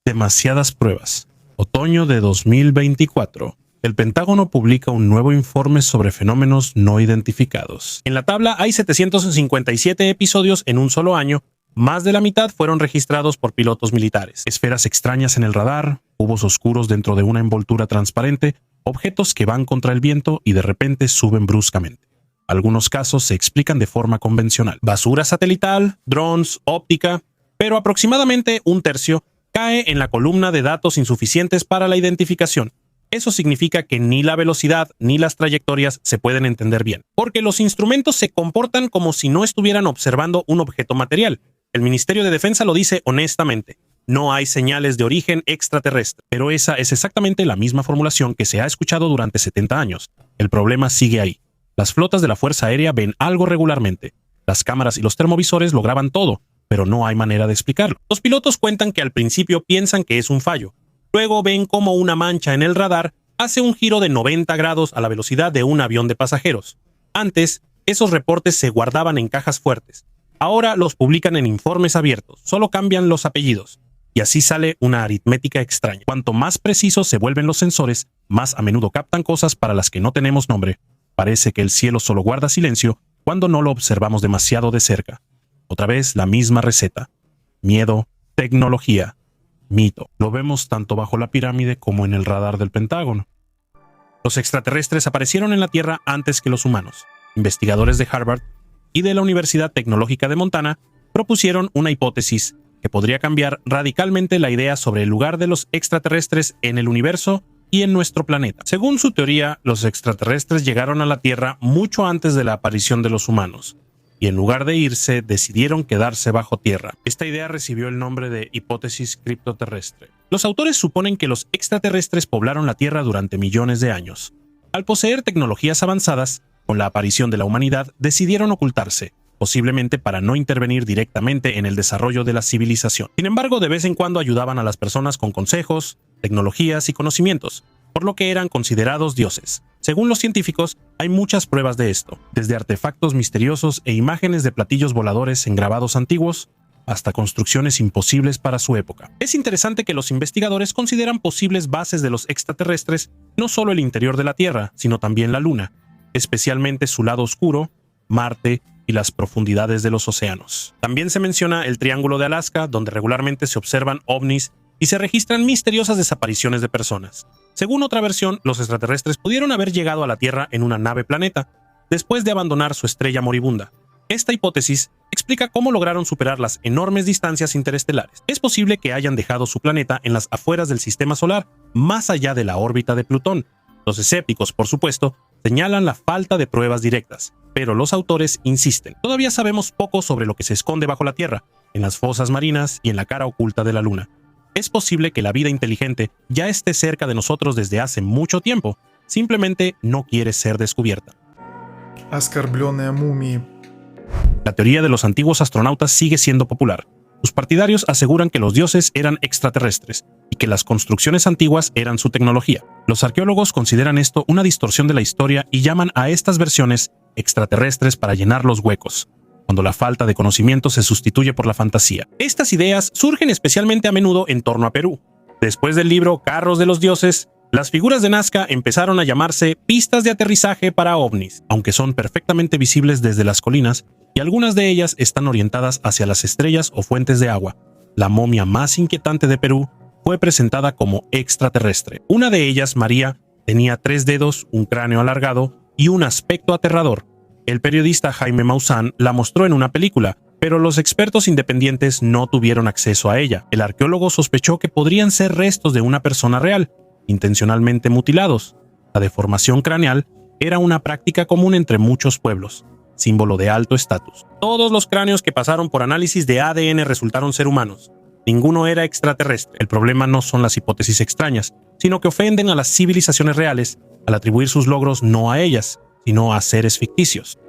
Demasiadas pruebas. Otoño de 2024. El Pentágono publica un nuevo informe sobre fenómenos no identificados. En la tabla hay 757 episodios en un solo año. Más de la mitad fueron registrados por pilotos militares. Esferas extrañas en el radar, cubos oscuros dentro de una envoltura transparente, objetos que van contra el viento y de repente suben bruscamente. Algunos casos se explican de forma convencional. Basura satelital, drones, óptica, pero aproximadamente un tercio cae en la columna de datos insuficientes para la identificación. Eso significa que ni la velocidad ni las trayectorias se pueden entender bien, porque los instrumentos se comportan como si no estuvieran observando un objeto material. El Ministerio de Defensa lo dice honestamente. No hay señales de origen extraterrestre, pero esa es exactamente la misma formulación que se ha escuchado durante 70 años. El problema sigue ahí. Las flotas de la Fuerza Aérea ven algo regularmente. Las cámaras y los termovisores lo graban todo, pero no hay manera de explicarlo. Los pilotos cuentan que al principio piensan que es un fallo. Luego ven cómo una mancha en el radar hace un giro de 90 grados a la velocidad de un avión de pasajeros. Antes, esos reportes se guardaban en cajas fuertes. Ahora los publican en informes abiertos, solo cambian los apellidos. Y así sale una aritmética extraña. Cuanto más precisos se vuelven los sensores, más a menudo captan cosas para las que no tenemos nombre. Parece que el cielo solo guarda silencio cuando no lo observamos demasiado de cerca. Otra vez la misma receta. Miedo, tecnología, mito. Lo vemos tanto bajo la pirámide como en el radar del Pentágono. Los extraterrestres aparecieron en la Tierra antes que los humanos. Investigadores de Harvard y de la Universidad Tecnológica de Montana propusieron una hipótesis que podría cambiar radicalmente la idea sobre el lugar de los extraterrestres en el universo y en nuestro planeta. Según su teoría, los extraterrestres llegaron a la Tierra mucho antes de la aparición de los humanos, y en lugar de irse, decidieron quedarse bajo tierra. Esta idea recibió el nombre de hipótesis criptoterrestre. Los autores suponen que los extraterrestres poblaron la Tierra durante millones de años. Al poseer tecnologías avanzadas, con la aparición de la humanidad, decidieron ocultarse, posiblemente para no intervenir directamente en el desarrollo de la civilización. Sin embargo, de vez en cuando ayudaban a las personas con consejos, tecnologías y conocimientos, por lo que eran considerados dioses. Según los científicos, hay muchas pruebas de esto, desde artefactos misteriosos e imágenes de platillos voladores en grabados antiguos, hasta construcciones imposibles para su época. Es interesante que los investigadores consideran posibles bases de los extraterrestres no solo el interior de la Tierra, sino también la Luna, especialmente su lado oscuro, Marte y las profundidades de los océanos. También se menciona el Triángulo de Alaska, donde regularmente se observan ovnis y se registran misteriosas desapariciones de personas. Según otra versión, los extraterrestres pudieron haber llegado a la Tierra en una nave planeta, después de abandonar su estrella moribunda. Esta hipótesis explica cómo lograron superar las enormes distancias interestelares. Es posible que hayan dejado su planeta en las afueras del sistema solar, más allá de la órbita de Plutón. Los escépticos, por supuesto, señalan la falta de pruebas directas, pero los autores insisten. Todavía sabemos poco sobre lo que se esconde bajo la Tierra, en las fosas marinas y en la cara oculta de la Luna. Es posible que la vida inteligente ya esté cerca de nosotros desde hace mucho tiempo, simplemente no quiere ser descubierta. Оскорбленные мумии. La teoría de los antiguos astronautas sigue siendo popular. Sus partidarios aseguran que los dioses eran extraterrestres y que las construcciones antiguas eran su tecnología. Los arqueólogos consideran esto una distorsión de la historia y llaman a estas versiones extraterrestres para llenar los huecos, cuando la falta de conocimiento se sustituye por la fantasía. Estas ideas surgen especialmente a menudo en torno a Perú. Después del libro Carros de los Dioses, las figuras de Nazca empezaron a llamarse pistas de aterrizaje para ovnis, aunque son perfectamente visibles desde las colinas y algunas de ellas están orientadas hacia las estrellas o fuentes de agua. La momia más inquietante de Perú fue presentada como extraterrestre. Una de ellas, María, tenía 3 dedos, un cráneo alargado y un aspecto aterrador. El periodista Jaime Maussan la mostró en una película, pero los expertos independientes no tuvieron acceso a ella. El arqueólogo sospechó que podrían ser restos de una persona real, intencionalmente mutilados. La deformación craneal era una práctica común entre muchos pueblos, símbolo de alto estatus. Todos los cráneos que pasaron por análisis de ADN resultaron ser humanos. Ninguno era extraterrestre. El problema no son las hipótesis extrañas, sino que ofenden a las civilizaciones reales al atribuir sus logros no a ellas, sino a seres ficticios.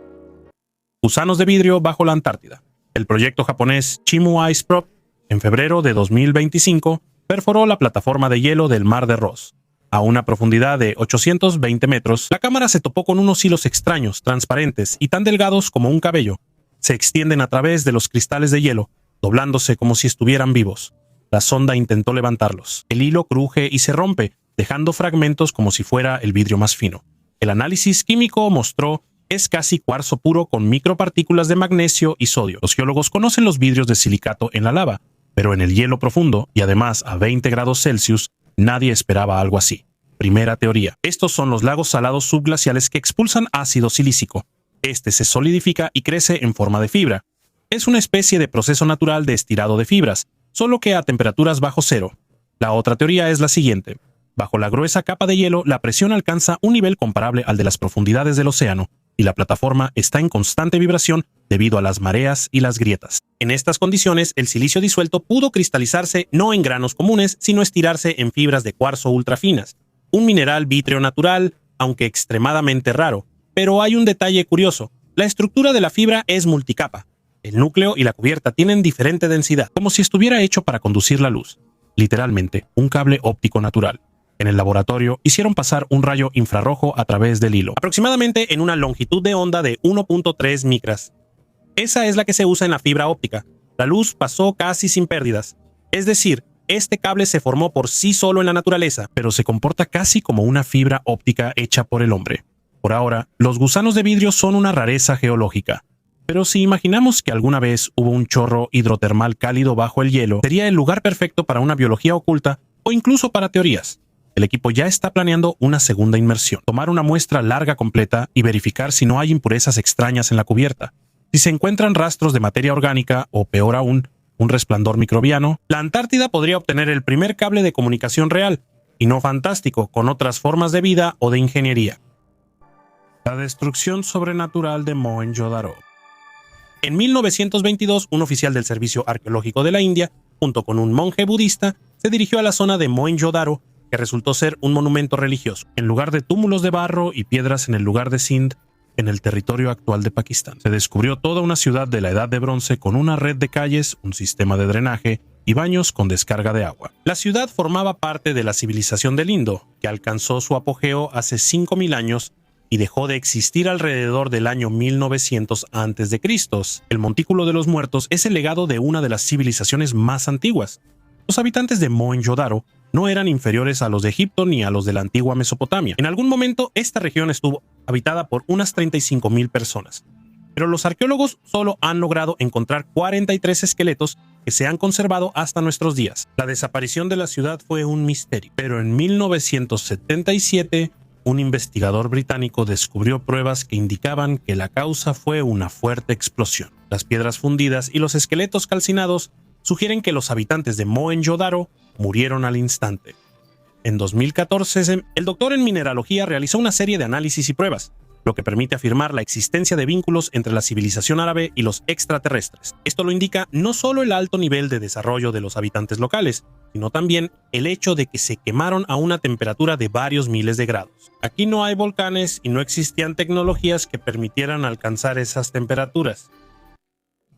Gusanos de vidrio bajo la Antártida. El proyecto japonés Chimu Ice Probe, en febrero de 2025, perforó la plataforma de hielo del Mar de Ross, A una profundidad de 820 metros, la cámara se topó con unos hilos extraños, transparentes y tan delgados como un cabello. Se extienden a través de los cristales de hielo, doblándose como si estuvieran vivos. La sonda intentó levantarlos. El hilo cruje y se rompe, dejando fragmentos como si fuera el vidrio más fino. El análisis químico mostró es casi cuarzo puro con micropartículas de magnesio y sodio. Los geólogos conocen los vidrios de silicato en la lava, pero en el hielo profundo, y además a 20 grados Celsius, nadie esperaba algo así. Primera teoría. Estos son los lagos salados subglaciales que expulsan ácido silícico. Este se solidifica y crece en forma de fibra. Es una especie de proceso natural de estirado de fibras, solo que a temperaturas bajo cero. La otra teoría es la siguiente. Bajo la gruesa capa de hielo, la presión alcanza un nivel comparable al de las profundidades del océano, y la plataforma está en constante vibración debido a las mareas y las grietas. En estas condiciones, el silicio disuelto pudo cristalizarse no en granos comunes, sino estirarse en fibras de cuarzo ultrafinas, un mineral vítreo natural, aunque extremadamente raro. Pero hay un detalle curioso. La estructura de la fibra es multicapa. El núcleo y la cubierta tienen diferente densidad, como si estuviera hecho para conducir la luz. Literalmente, un cable óptico natural. En el laboratorio hicieron pasar un rayo infrarrojo a través del hilo, aproximadamente en una longitud de onda de 1.3 micras. Esa es la que se usa en la fibra óptica. La luz pasó casi sin pérdidas. Es decir, este cable se formó por sí solo en la naturaleza, pero se comporta casi como una fibra óptica hecha por el hombre. Por ahora, los gusanos de vidrio son una rareza geológica. Pero si imaginamos que alguna vez hubo un chorro hidrotermal cálido bajo el hielo, sería el lugar perfecto para una biología oculta o incluso para teorías. El equipo ya está planeando una segunda inmersión, tomar una muestra larga completa y verificar si no hay impurezas extrañas en la cubierta. Si se encuentran rastros de materia orgánica o, peor aún, un resplandor microbiano, la Antártida podría obtener el primer cable de comunicación real, y no fantástico, con otras formas de vida o de ingeniería. La destrucción sobrenatural de Mohenjo-Daro. En 1922, un oficial del Servicio Arqueológico de la India, junto con un monje budista, se dirigió a la zona de Mohenjo-Daro, que resultó ser un monumento religioso, en lugar de túmulos de barro y piedras en el lugar de Sindh, en el territorio actual de Pakistán. Se descubrió toda una ciudad de la Edad de Bronce con una red de calles, un sistema de drenaje y baños con descarga de agua. La ciudad formaba parte de la civilización del Indo, que alcanzó su apogeo hace 5000 años y dejó de existir alrededor del año 1900 a.C. El Montículo de los Muertos es el legado de una de las civilizaciones más antiguas. Los habitantes de Mohenjo-Daro no eran inferiores a los de Egipto ni a los de la antigua Mesopotamia. En algún momento, esta región estuvo habitada por unas 35,000 personas. Pero los arqueólogos solo han logrado encontrar 43 esqueletos que se han conservado hasta nuestros días. La desaparición de la ciudad fue un misterio, pero en 1977, un investigador británico descubrió pruebas que indicaban que la causa fue una fuerte explosión. Las piedras fundidas y los esqueletos calcinados sugieren que los habitantes de Mohenjo-Daro murieron al instante. En 2014, el doctor en mineralogía realizó una serie de análisis y pruebas, lo que permite afirmar la existencia de vínculos entre la civilización árabe y los extraterrestres. Esto lo indica no solo el alto nivel de desarrollo de los habitantes locales, sino también el hecho de que se quemaron a una temperatura de varios miles de grados. Aquí no hay volcanes y no existían tecnologías que permitieran alcanzar esas temperaturas.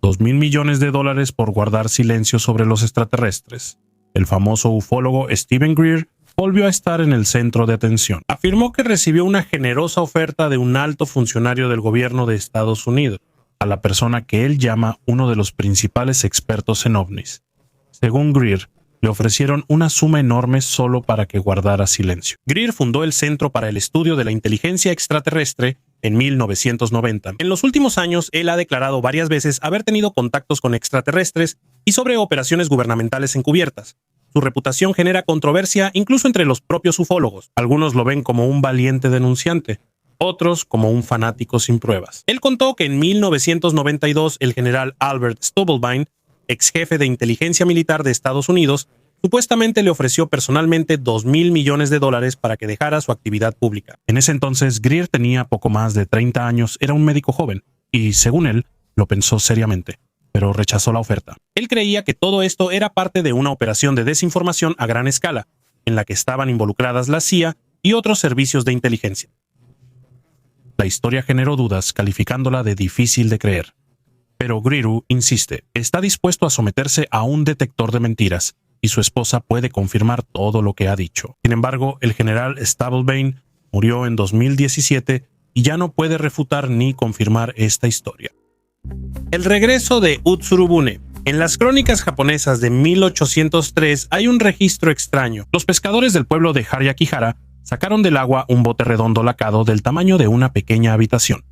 $2,000 millones por guardar silencio sobre los extraterrestres. El famoso ufólogo Steven Greer volvió a estar en el centro de atención. Afirmó que recibió una generosa oferta de un alto funcionario del gobierno de Estados Unidos, a la persona que él llama uno de los principales expertos en ovnis. Según Greer, le ofrecieron una suma enorme solo para que guardara silencio. Greer fundó el Centro para el Estudio de la Inteligencia Extraterrestre en 1990. En los últimos años, él ha declarado varias veces haber tenido contactos con extraterrestres y sobre operaciones gubernamentales encubiertas. Su reputación genera controversia incluso entre los propios ufólogos. Algunos lo ven como un valiente denunciante, otros como un fanático sin pruebas. Él contó que en 1992 el general Albert Stubblebine, ex jefe de inteligencia militar de Estados Unidos, supuestamente le ofreció personalmente $2,000 millones para que dejara su actividad pública. En ese entonces, Greer tenía poco más de 30 años, era un médico joven, y según él, lo pensó seriamente, pero rechazó la oferta. Él creía que todo esto era parte de una operación de desinformación a gran escala, en la que estaban involucradas la CIA y otros servicios de inteligencia. La historia generó dudas, calificándola de difícil de creer. Pero Greer insiste, está dispuesto a someterse a un detector de mentiras, y y su esposa puede confirmar todo lo que ha dicho. Sin embargo, el general Stable murió en 2017 y ya no puede refutar ni confirmar esta historia. El regreso de Utsurubune. En las crónicas japonesas de 1803 hay un registro extraño. Los pescadores del pueblo de Haryakihara sacaron del agua un bote redondo lacado del tamaño de una pequeña habitación.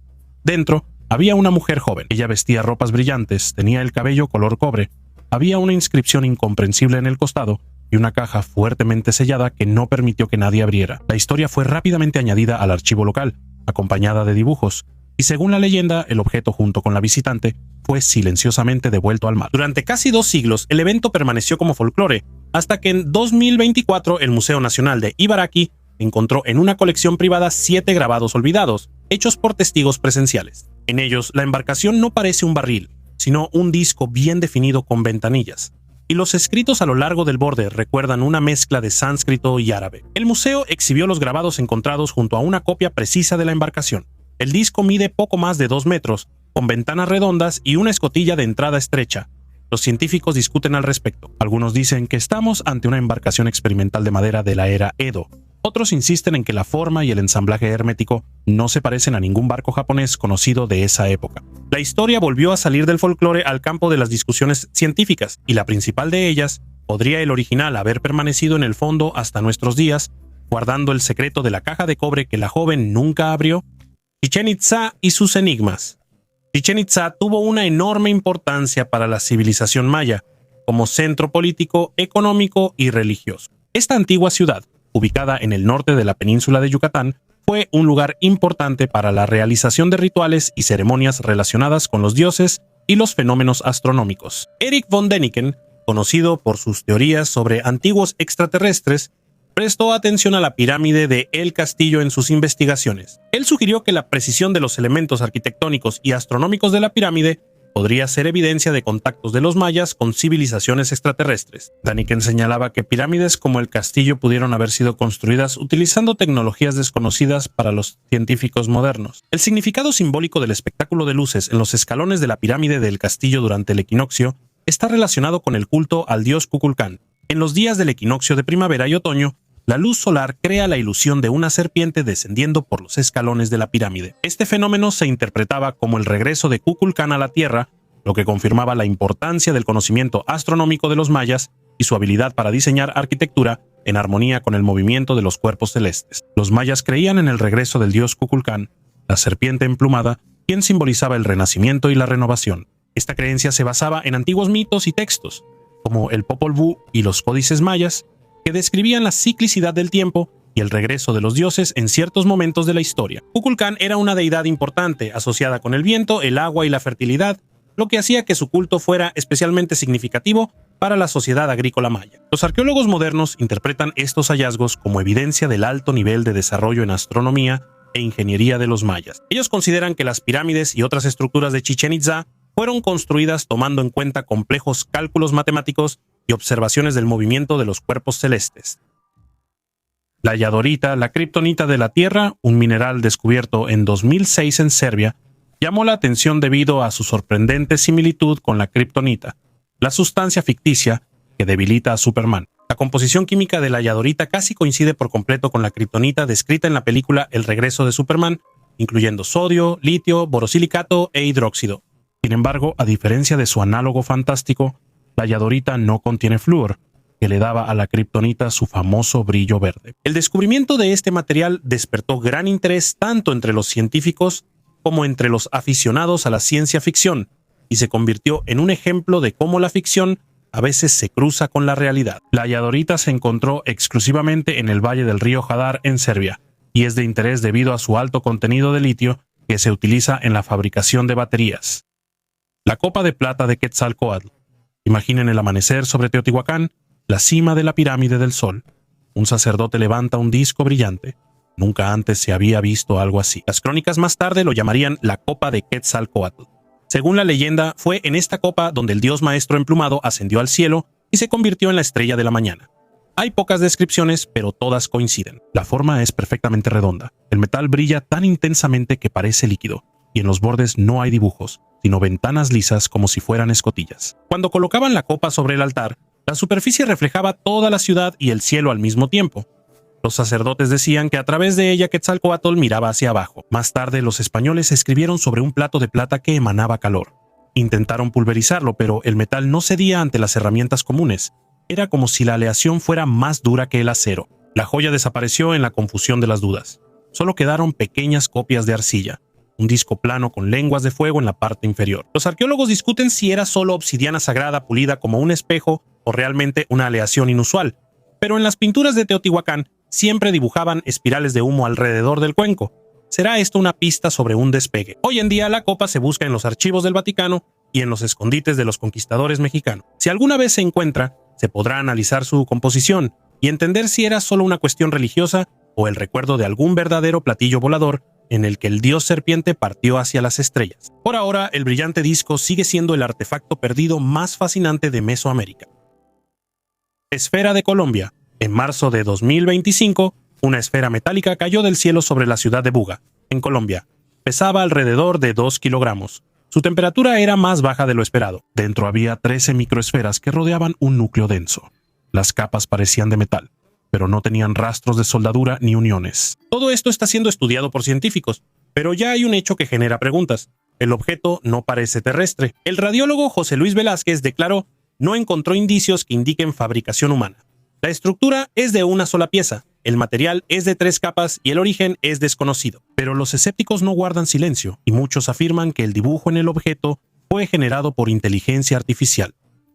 Dentro había una mujer joven. Ella vestía ropas brillantes, tenía el cabello color cobre. Había una inscripción incomprensible en el costado y una caja fuertemente sellada que no permitió que nadie abriera. La historia fue rápidamente añadida al archivo local, acompañada de dibujos, y según la leyenda, el objeto junto con la visitante fue silenciosamente devuelto al mar. Durante casi 2 siglos, el evento permaneció como folclore, hasta que en 2024 el Museo Nacional de Ibaraki encontró en una colección privada 7 grabados olvidados, hechos por testigos presenciales. En ellos, la embarcación no parece un barril, sino un disco bien definido con ventanillas, y los escritos a lo largo del borde recuerdan una mezcla de sánscrito y árabe. El museo exhibió los grabados encontrados junto a una copia precisa de la embarcación. El disco mide poco más de 2 metros, con ventanas redondas y una escotilla de entrada estrecha. Los científicos discuten al respecto. Algunos dicen que estamos ante una embarcación experimental de madera de la era Edo. Otros insisten en que la forma y el ensamblaje hermético no se parecen a ningún barco japonés conocido de esa época. La historia volvió a salir del folclore al campo de las discusiones científicas, y la principal de ellas: ¿podría el original haber permanecido en el fondo hasta nuestros días, guardando el secreto de la caja de cobre que la joven nunca abrió? Chichén Itzá y sus enigmas. Chichén Itzá tuvo una enorme importancia para la civilización maya, como centro político, económico y religioso. Esta antigua ciudad, ubicada en el norte de la península de Yucatán, fue un lugar importante para la realización de rituales y ceremonias relacionadas con los dioses y los fenómenos astronómicos. Erich von Däniken, conocido por sus teorías sobre antiguos extraterrestres, prestó atención a la pirámide de El Castillo en sus investigaciones. Él sugirió que la precisión de los elementos arquitectónicos y astronómicos de la pirámide podría ser evidencia de contactos de los mayas con civilizaciones extraterrestres. Däniken señalaba que pirámides como el castillo pudieron haber sido construidas utilizando tecnologías desconocidas para los científicos modernos. El significado simbólico del espectáculo de luces en los escalones de la pirámide del castillo durante el equinoccio está relacionado con el culto al dios Kukulcán. En los días del equinoccio de primavera y otoño, la luz solar crea la ilusión de una serpiente descendiendo por los escalones de la pirámide. Este fenómeno se interpretaba como el regreso de Kukulcán a la Tierra, lo que confirmaba la importancia del conocimiento astronómico de los mayas y su habilidad para diseñar arquitectura en armonía con el movimiento de los cuerpos celestes. Los mayas creían en el regreso del dios Kukulcán, la serpiente emplumada, quien simbolizaba el renacimiento y la renovación. Esta creencia se basaba en antiguos mitos y textos, como el Popol Vuh y los códices mayas, que describían la ciclicidad del tiempo y el regreso de los dioses en ciertos momentos de la historia. Kukulcán era una deidad importante, asociada con el viento, el agua y la fertilidad, lo que hacía que su culto fuera especialmente significativo para la sociedad agrícola maya. Los arqueólogos modernos interpretan estos hallazgos como evidencia del alto nivel de desarrollo en astronomía e ingeniería de los mayas. Ellos consideran que las pirámides y otras estructuras de Chichén Itzá fueron construidas tomando en cuenta complejos cálculos matemáticos y observaciones del movimiento de los cuerpos celestes. La yadorita, la kriptonita de la Tierra, un mineral descubierto en 2006 en Serbia, llamó la atención debido a su sorprendente similitud con la kriptonita, la sustancia ficticia que debilita a Superman. La composición química de la yadorita casi coincide por completo con la kriptonita descrita en la película El regreso de Superman, incluyendo sodio, litio, borosilicato e hidróxido. Sin embargo, a diferencia de su análogo fantástico, la yadorita no contiene flúor, que le daba a la kriptonita su famoso brillo verde. El descubrimiento de este material despertó gran interés tanto entre los científicos como entre los aficionados a la ciencia ficción, y se convirtió en un ejemplo de cómo la ficción a veces se cruza con la realidad. La yadorita se encontró exclusivamente en el valle del río Hadar en Serbia, y es de interés debido a su alto contenido de litio que se utiliza en la fabricación de baterías. La copa de plata de Quetzalcóatl. Imaginen el amanecer sobre Teotihuacán, la cima de la pirámide del Sol. Un sacerdote levanta un disco brillante. Nunca antes se había visto algo así. Las crónicas más tarde lo llamarían la copa de Quetzalcóatl. Según la leyenda, fue en esta copa donde el dios maestro emplumado ascendió al cielo y se convirtió en la estrella de la mañana. Hay pocas descripciones, pero todas coinciden. La forma es perfectamente redonda. El metal brilla tan intensamente que parece líquido, y en los bordes no hay dibujos, sino ventanas lisas como si fueran escotillas. Cuando colocaban la copa sobre el altar, La superficie reflejaba toda la ciudad y el cielo al mismo tiempo. Los sacerdotes decían que a través de ella Quetzalcóatl miraba hacia abajo. Más tarde, los españoles escribieron sobre un plato de plata que emanaba calor. Intentaron pulverizarlo, pero el metal no cedía ante las herramientas comunes. Era como si la aleación fuera más dura que el acero. La joya desapareció en la confusión de las dudas. Solo quedaron pequeñas copias de arcilla, un disco plano con lenguas de fuego en la parte inferior. Los arqueólogos discuten si era solo obsidiana sagrada pulida como un espejo o realmente una aleación inusual, pero en las pinturas de Teotihuacán siempre dibujaban espirales de humo alrededor del cuenco. ¿Será esto una pista sobre un despegue? Hoy en día la copa se busca en los archivos del Vaticano y en los escondites de los conquistadores mexicanos. Si alguna vez se encuentra, se podrá analizar su composición y entender si era solo una cuestión religiosa o el recuerdo de algún verdadero platillo volador en el que el dios serpiente partió hacia las estrellas. Por ahora, el brillante disco sigue siendo el artefacto perdido más fascinante de Mesoamérica. Esfera de Colombia. En marzo de 2025, una esfera metálica cayó del cielo sobre la ciudad de Buga, en Colombia. Pesaba alrededor de 2 kilogramos. Su temperatura era más baja de lo esperado. Dentro había 13 microesferas que rodeaban un núcleo denso. Las capas parecían de metal, pero no tenían rastros de soldadura ni uniones. Todo esto está siendo estudiado por científicos, pero ya hay un hecho que genera preguntas. El objeto no parece terrestre. El radiólogo José Luis Velázquez declaró: no encontró indicios que indiquen fabricación humana. La estructura es de una sola pieza, el material es de 3 capas y el origen es desconocido. Pero los escépticos no guardan silencio, y muchos afirman que el dibujo en el objeto fue generado por inteligencia artificial.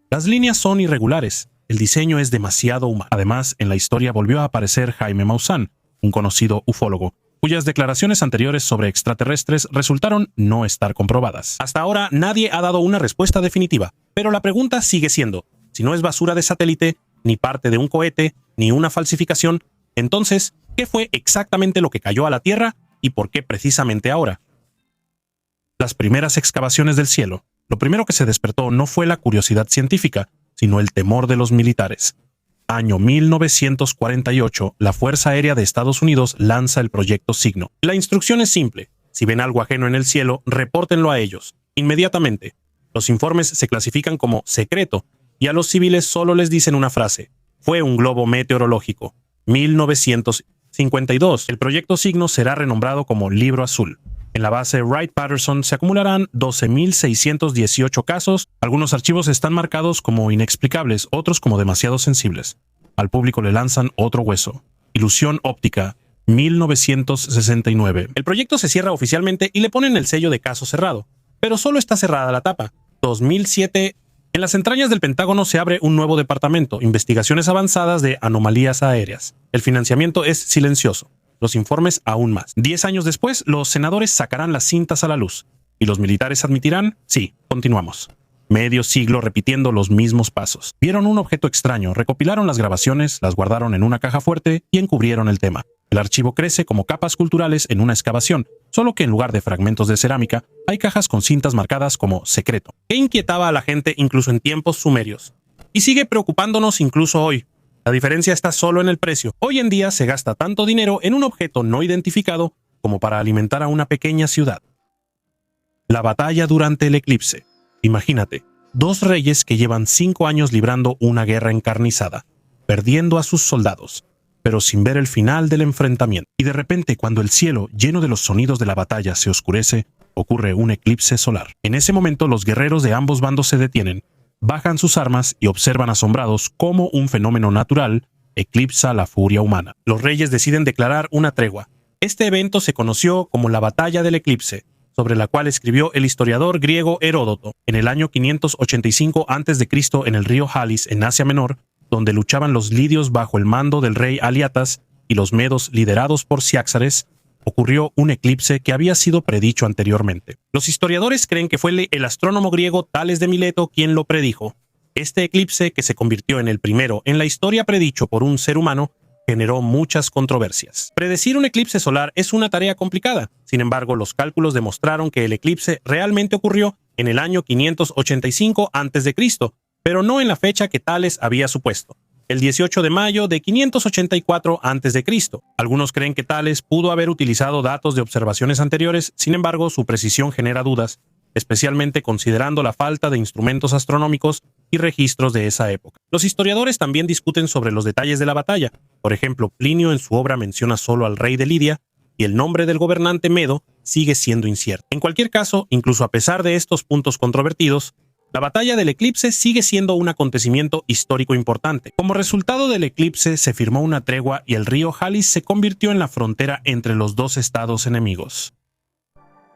Las líneas son irregulares, el diseño es demasiado humano. Además, en la historia volvió a aparecer Jaime Maussan, un conocido ufólogo, cuyas declaraciones anteriores sobre extraterrestres resultaron no estar comprobadas. Hasta ahora nadie ha dado una respuesta definitiva, pero la pregunta sigue siendo: si no es basura de satélite, ni parte de un cohete, ni una falsificación, entonces, ¿qué fue exactamente lo que cayó a la Tierra y por qué precisamente ahora? Las primeras excavaciones del cielo. Lo primero que se despertó no fue la curiosidad científica, sino el temor de los militares. Año 1948, la Fuerza Aérea de Estados Unidos lanza el Proyecto Signo. La instrucción es simple: si ven algo ajeno en el cielo, repórtenlo a ellos, inmediatamente. Los informes se clasifican como secreto, y a los civiles solo les dicen una frase: fue un globo meteorológico. 1952, el Proyecto Signo será renombrado como Libro Azul. En la base Wright-Patterson se acumularán 12.618 casos. Algunos archivos están marcados como inexplicables, otros como demasiado sensibles. Al público le lanzan otro hueso: ilusión óptica, 1969. El proyecto se cierra oficialmente y le ponen el sello de caso cerrado, pero solo está cerrada la tapa. 2007. En las entrañas del Pentágono se abre un nuevo departamento: investigaciones avanzadas de anomalías aéreas. El financiamiento es silencioso, los informes aún más. 10 años después, los senadores sacarán las cintas a la luz, y los militares admitirán: sí, continuamos. Medio siglo repitiendo los mismos pasos. Vieron un objeto extraño, recopilaron las grabaciones, las guardaron en una caja fuerte y encubrieron el tema. El archivo crece como capas culturales en una excavación, solo que en lugar de fragmentos de cerámica, hay cajas con cintas marcadas como secreto, que inquietaba a la gente incluso en tiempos sumerios. Y sigue preocupándonos incluso hoy. La diferencia está solo en el precio. Hoy en día se gasta tanto dinero en un objeto no identificado como para alimentar a una pequeña ciudad. La batalla durante el eclipse. Imagínate, 2 reyes que llevan 5 años librando una guerra encarnizada, perdiendo a sus soldados, pero sin ver el final del enfrentamiento. Y de repente, cuando el cielo, lleno de los sonidos de la batalla, se oscurece, ocurre un eclipse solar. En ese momento, los guerreros de ambos bandos se detienen, bajan sus armas y observan asombrados cómo un fenómeno natural eclipsa la furia humana. Los reyes deciden declarar una tregua. Este evento se conoció como la Batalla del Eclipse, sobre la cual escribió el historiador griego Heródoto en el año 585 a.C. en el río Halis, en Asia Menor, donde luchaban los lidios bajo el mando del rey Aliatas y los medos liderados por Ciáxares. Ocurrió un eclipse que había sido predicho anteriormente. Los historiadores creen que fue el astrónomo griego Tales de Mileto quien lo predijo. Este eclipse, que se convirtió en el primero en la historia predicho por un ser humano, generó muchas controversias. Predecir un eclipse solar es una tarea complicada. Sin embargo, los cálculos demostraron que el eclipse realmente ocurrió en el año 585 a.C., pero no en la fecha que Tales había supuesto, el 18 de mayo de 584 a.C. Algunos creen que Tales pudo haber utilizado datos de observaciones anteriores, sin embargo, su precisión genera dudas, especialmente considerando la falta de instrumentos astronómicos y registros de esa época. Los historiadores también discuten sobre los detalles de la batalla. Por ejemplo, Plinio en su obra menciona solo al rey de Lidia, y el nombre del gobernante medo sigue siendo incierto. En cualquier caso, incluso a pesar de estos puntos controvertidos, la batalla del eclipse sigue siendo un acontecimiento histórico importante. Como resultado del eclipse se firmó una tregua y el río Halis se convirtió en la frontera entre los dos estados enemigos.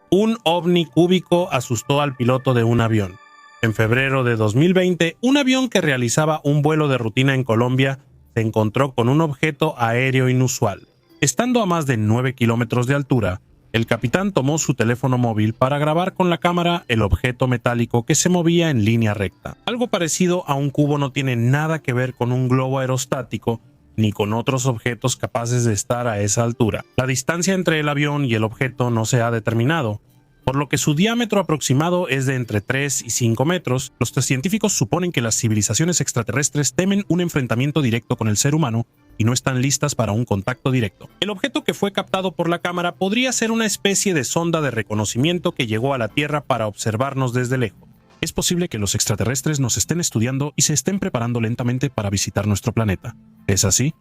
Un ovni cúbico asustó al piloto de un avión. En febrero de 2020, un avión que realizaba un vuelo de rutina en Colombia se encontró con un objeto aéreo inusual. Estando a más de 9 kilómetros de altura, el capitán tomó su teléfono móvil para grabar con la cámara el objeto metálico que se movía en línea recta. Algo parecido a un cubo no tiene nada que ver con un globo aerostático ni con otros objetos capaces de estar a esa altura. La distancia entre el avión y el objeto no se ha determinado, por lo que su diámetro aproximado es de entre 3 y 5 metros. Los científicos suponen que las civilizaciones extraterrestres temen un enfrentamiento directo con el ser humano y no están listas para un contacto directo. El objeto que fue captado por la cámara podría ser una especie de sonda de reconocimiento que llegó a la Tierra para observarnos desde lejos. Es posible que los extraterrestres nos estén estudiando y se estén preparando lentamente para visitar nuestro planeta. ¿Es así?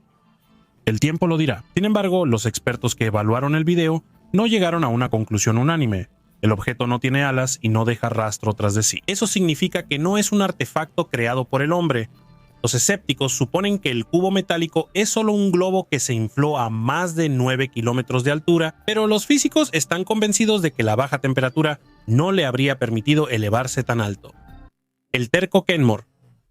El tiempo lo dirá. Sin embargo, los expertos que evaluaron el video no llegaron a una conclusión unánime. El objeto no tiene alas y no deja rastro tras de sí. Eso significa que no es un artefacto creado por el hombre. Los escépticos suponen que el cubo metálico es solo un globo que se infló a más de 9 kilómetros de altura, pero los físicos están convencidos de que la baja temperatura no le habría permitido elevarse tan alto. El terco Kenmore.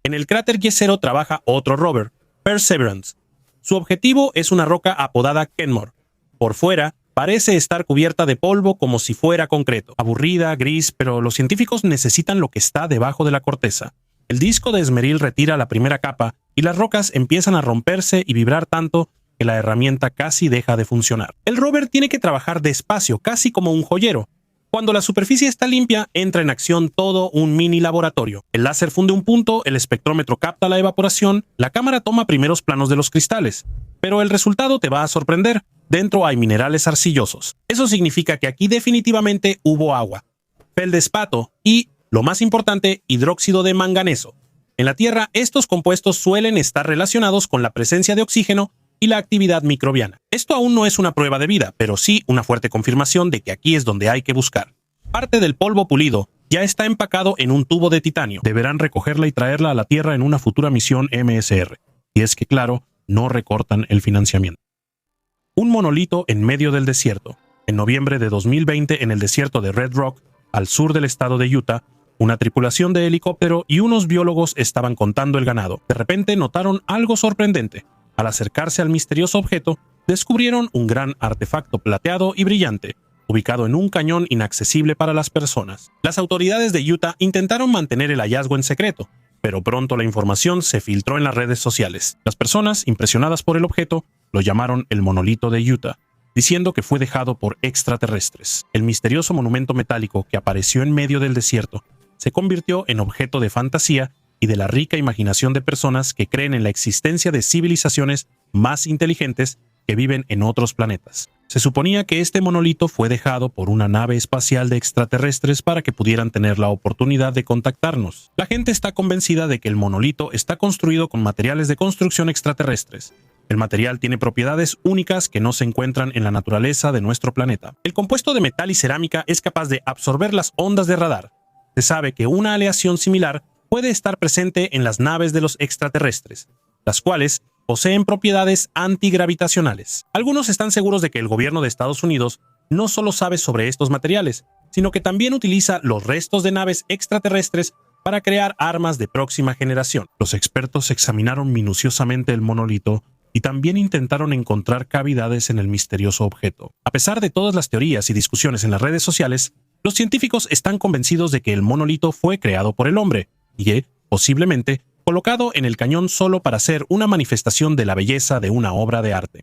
En el cráter Jezero trabaja otro rover, Perseverance. Su objetivo es una roca apodada Kenmore. Por fuera, parece estar cubierta de polvo como si fuera concreto, aburrida, gris, pero los científicos necesitan lo que está debajo de la corteza. El disco de esmeril retira la primera capa y las rocas empiezan a romperse y vibrar tanto que la herramienta casi deja de funcionar. El rover tiene que trabajar despacio, casi como un joyero. Cuando la superficie está limpia, entra en acción todo un mini laboratorio. El láser funde un punto, el espectrómetro capta la evaporación, la cámara toma primeros planos de los cristales. Pero el resultado te va a sorprender. Dentro hay minerales arcillosos. Eso significa que aquí definitivamente hubo agua, feldespato y, lo más importante, hidróxido de manganeso. En la Tierra, estos compuestos suelen estar relacionados con la presencia de oxígeno y la actividad microbiana. Esto aún no es una prueba de vida, pero sí una fuerte confirmación de que aquí es donde hay que buscar. Parte del polvo pulido ya está empacado en un tubo de titanio. Deberán recogerla y traerla a la Tierra en una futura misión MSR. Y es que, claro, no recortan el financiamiento. Un monolito en medio del desierto. En noviembre de 2020, en el desierto de Red Rock, al sur del estado de Utah, una tripulación de helicóptero y unos biólogos estaban contando el ganado. De repente notaron algo sorprendente. Al acercarse al misterioso objeto, descubrieron un gran artefacto plateado y brillante, ubicado en un cañón inaccesible para las personas. Las autoridades de Utah intentaron mantener el hallazgo en secreto, pero pronto la información se filtró en las redes sociales. Las personas, impresionadas por el objeto, lo llamaron el monolito de Utah, diciendo que fue dejado por extraterrestres. El misterioso monumento metálico que apareció en medio del desierto se convirtió en objeto de fantasía y de la rica imaginación de personas que creen en la existencia de civilizaciones más inteligentes que viven en otros planetas. Se suponía que este monolito fue dejado por una nave espacial de extraterrestres para que pudieran tener la oportunidad de contactarnos. La gente está convencida de que el monolito está construido con materiales de construcción extraterrestres. El material tiene propiedades únicas que no se encuentran en la naturaleza de nuestro planeta. El compuesto de metal y cerámica es capaz de absorber las ondas de radar. Se sabe que una aleación similar puede estar presente en las naves de los extraterrestres, las cuales poseen propiedades antigravitacionales. Algunos están seguros de que el gobierno de Estados Unidos no solo sabe sobre estos materiales, sino que también utiliza los restos de naves extraterrestres para crear armas de próxima generación. Los expertos examinaron minuciosamente el monolito y también intentaron encontrar cavidades en el misterioso objeto. A pesar de todas las teorías y discusiones en las redes sociales, los científicos están convencidos de que el monolito fue creado por el hombre y que, posiblemente, colocado en el cañón solo para ser una manifestación de la belleza de una obra de arte.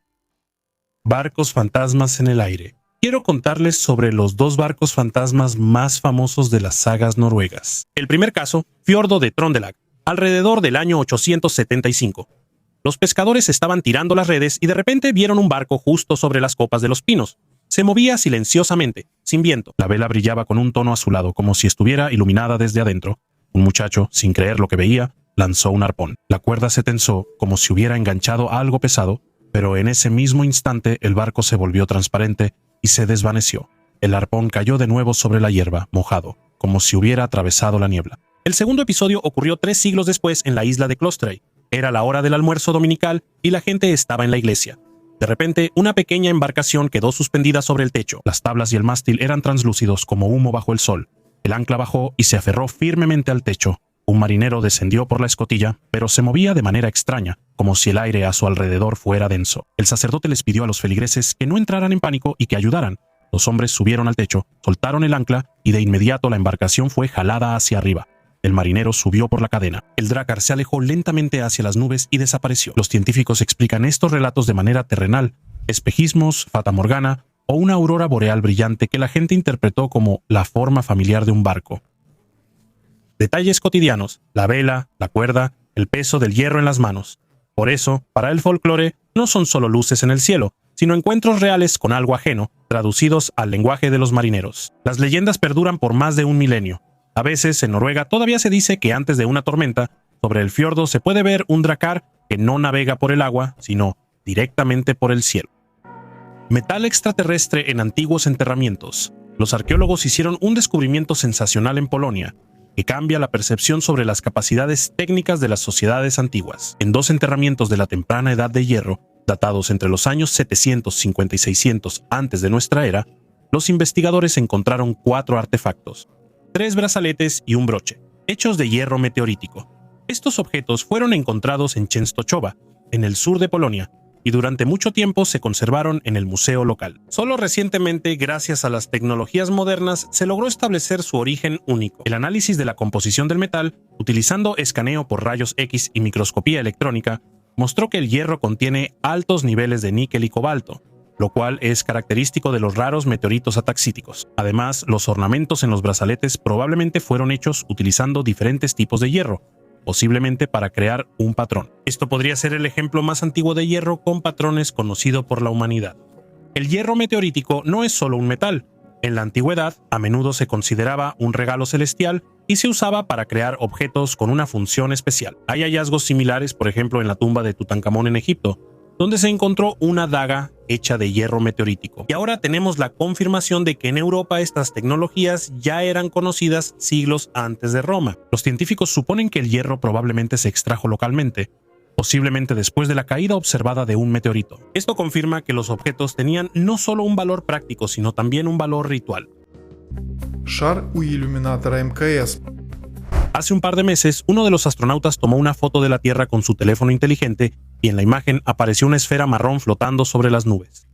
Barcos fantasmas en el aire. Quiero contarles sobre los dos barcos fantasmas más famosos de las sagas noruegas. El primer caso, Fiordo de Trondelag, alrededor del año 875. Los pescadores estaban tirando las redes y de repente vieron un barco justo sobre las copas de los pinos. Se movía silenciosamente, sin viento. La vela brillaba con un tono azulado, como si estuviera iluminada desde adentro. Un muchacho, sin creer lo que veía, lanzó un arpón. La cuerda se tensó como si hubiera enganchado a algo pesado, pero en ese mismo instante el barco se volvió transparente y se desvaneció. El arpón cayó de nuevo sobre la hierba, mojado, como si hubiera atravesado la niebla. El segundo episodio ocurrió 3 siglos después en la isla de Clostrey. Era la hora del almuerzo dominical y la gente estaba en la iglesia. De repente, una pequeña embarcación quedó suspendida sobre el techo. Las tablas y el mástil eran translúcidos como humo bajo el sol. El ancla bajó y se aferró firmemente al techo. Un marinero descendió por la escotilla, pero se movía de manera extraña, como si el aire a su alrededor fuera denso. El sacerdote les pidió a los feligreses que no entraran en pánico y que ayudaran. Los hombres subieron al techo, soltaron el ancla y de inmediato la embarcación fue jalada hacia arriba. El marinero subió por la cadena. El Drakkar se alejó lentamente hacia las nubes y desapareció. Los científicos explican estos relatos de manera terrenal, espejismos, fatamorgana o una aurora boreal brillante que la gente interpretó como la forma familiar de un barco. Detalles cotidianos, la vela, la cuerda, el peso del hierro en las manos. Por eso, para el folclore, no son solo luces en el cielo, sino encuentros reales con algo ajeno, traducidos al lenguaje de los marineros. Las leyendas perduran por más de un milenio. A veces, en Noruega, todavía se dice que antes de una tormenta, sobre el fiordo se puede ver un Drakkar que no navega por el agua, sino directamente por el cielo. Metal extraterrestre en antiguos enterramientos. Los arqueólogos hicieron un descubrimiento sensacional en Polonia, que cambia la percepción sobre las capacidades técnicas de las sociedades antiguas. En 2 enterramientos de la temprana edad de hierro, datados entre los años 750 y 600 antes de nuestra era, los investigadores encontraron 4 artefactos. 3 brazaletes y un broche, hechos de hierro meteorítico. Estos objetos fueron encontrados en Częstochowa, en el sur de Polonia, y durante mucho tiempo se conservaron en el museo local. Solo recientemente, gracias a las tecnologías modernas, se logró establecer su origen único. El análisis de la composición del metal, utilizando escaneo por rayos X y microscopía electrónica, mostró que el hierro contiene altos niveles de níquel y cobalto, lo cual es característico de los raros meteoritos ataxíticos. Además, los ornamentos en los brazaletes probablemente fueron hechos utilizando diferentes tipos de hierro, posiblemente para crear un patrón. Esto podría ser el ejemplo más antiguo de hierro con patrones conocido por la humanidad. El hierro meteorítico no es solo un metal. En la antigüedad, a menudo se consideraba un regalo celestial y se usaba para crear objetos con una función especial. Hay hallazgos similares, por ejemplo, en la tumba de Tutankamón en Egipto, donde se encontró una daga hecha de hierro meteorítico. Y ahora tenemos la confirmación de que en Europa estas tecnologías ya eran conocidas siglos antes de Roma. Los científicos suponen que el hierro probablemente se extrajo localmente, posiblemente después de la caída observada de un meteorito. Esto confirma que los objetos tenían no solo un valor práctico, sino también un valor ritual. Шар у ілюмінатора МКС. Hace un par de meses, uno de los astronautas tomó una foto de la Tierra con su teléfono inteligente y en la imagen apareció una esfera marrón flotando sobre las nubes.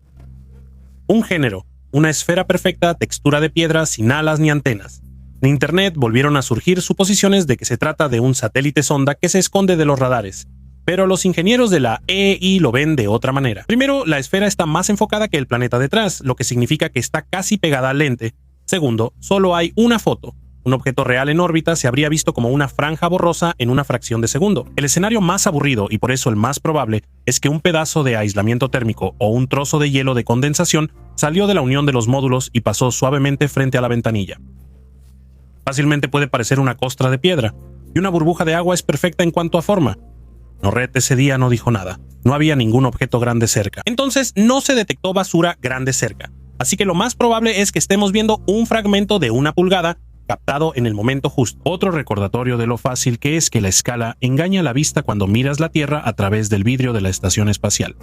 Un género, una esfera perfecta, textura de piedra, sin alas ni antenas. En Internet volvieron a surgir suposiciones de que se trata de un satélite sonda que se esconde de los radares, pero los ingenieros de la EEI lo ven de otra manera. Primero, la esfera está más enfocada que el planeta detrás, lo que significa que está casi pegada al lente. Segundo, solo hay una foto. Un objeto real en órbita se habría visto como una franja borrosa en una fracción de segundo. El escenario más aburrido y por eso el más probable es que un pedazo de aislamiento térmico o un trozo de hielo de condensación salió de la unión de los módulos y pasó suavemente frente a la ventanilla. Fácilmente puede parecer una costra de piedra, y una burbuja de agua es perfecta en cuanto a forma. Norret ese día no dijo nada. No había ningún objeto grande cerca. Entonces no se detectó basura grande cerca. Así que lo más probable es que estemos viendo un fragmento de 1 pulgada captado en el momento justo. Otro recordatorio de lo fácil que es que la escala engaña la vista cuando miras la Tierra a través del vidrio de la estación espacial.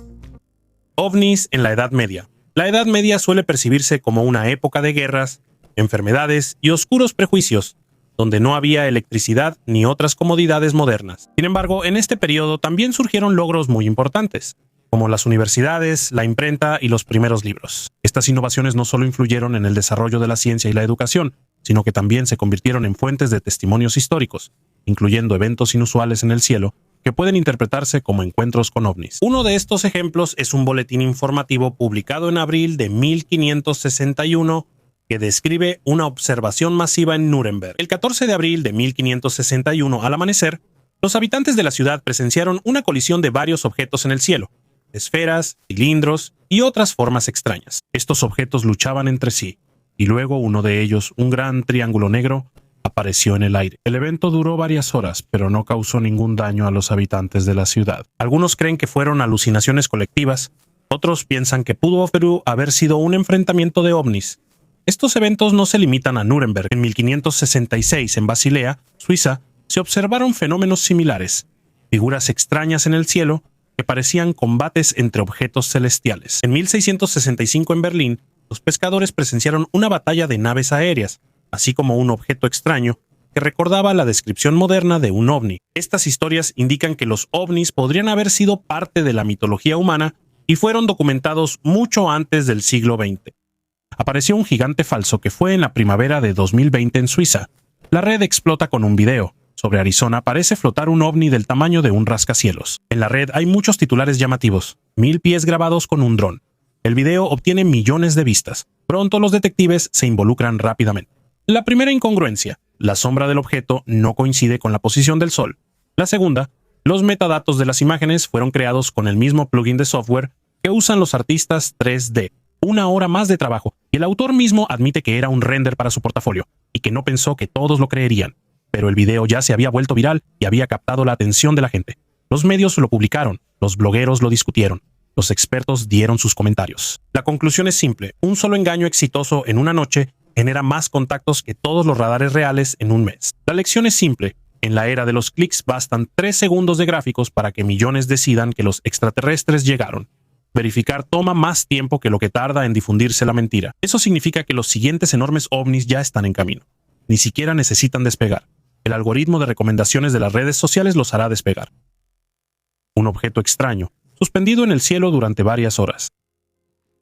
OVNIs en la Edad Media. La Edad Media suele percibirse como una época de guerras, enfermedades y oscuros prejuicios, donde no había electricidad ni otras comodidades modernas. Sin embargo, en este periodo también surgieron logros muy importantes, como las universidades, la imprenta y los primeros libros. Estas innovaciones no solo influyeron en el desarrollo de la ciencia y la educación, sino que también se convirtieron en fuentes de testimonios históricos, incluyendo eventos inusuales en el cielo que pueden interpretarse como encuentros con ovnis. Uno de estos ejemplos es un boletín informativo publicado en abril de 1561 que describe una observación masiva en Nuremberg. El 14 de abril de 1561, al amanecer, los habitantes de la ciudad presenciaron una colisión de varios objetos en el cielo, esferas, cilindros y otras formas extrañas. Estos objetos luchaban entre sí, y luego uno de ellos, un gran triángulo negro, apareció en el aire. El evento duró varias horas, pero no causó ningún daño a los habitantes de la ciudad. Algunos creen que fueron alucinaciones colectivas, otros piensan que pudo haber sido un enfrentamiento de ovnis. Estos eventos no se limitan a Nuremberg. En 1566, en Basilea, Suiza, se observaron fenómenos similares, figuras extrañas en el cielo que parecían combates entre objetos celestiales. En 1665, en Berlín, los pescadores presenciaron una batalla de naves aéreas, así como un objeto extraño que recordaba la descripción moderna de un ovni. Estas historias indican que los ovnis podrían haber sido parte de la mitología humana y fueron documentados mucho antes del siglo XX. Apareció un gigante falso que fue en la primavera de 2020 en Suiza. La red explota con un video. Sobre Arizona parece flotar un ovni del tamaño de un rascacielos. En la red hay muchos titulares llamativos. 1000 pies grabados con un dron. El video obtiene millones de vistas. Pronto los detectives se involucran rápidamente. La primera incongruencia. La sombra del objeto no coincide con la posición del sol. La segunda. Los metadatos de las imágenes fueron creados con el mismo plugin de software que usan los artistas 3D. Una hora más de trabajo, y el autor mismo admite que era un render para su portafolio, y que no pensó que todos lo creerían. Pero el video ya se había vuelto viral y había captado la atención de la gente. Los medios lo publicaron, los blogueros lo discutieron, los expertos dieron sus comentarios. La conclusión es simple: un solo engaño exitoso en una noche genera más contactos que todos los radares reales en un mes. La lección es simple: en la era de los clics bastan 3 segundos de gráficos para que millones decidan que los extraterrestres llegaron. Verificar toma más tiempo que lo que tarda en difundirse la mentira. Eso significa que los siguientes enormes ovnis ya están en camino. Ni siquiera necesitan despegar. El algoritmo de recomendaciones de las redes sociales los hará despegar. Un objeto extraño, suspendido en el cielo durante varias horas.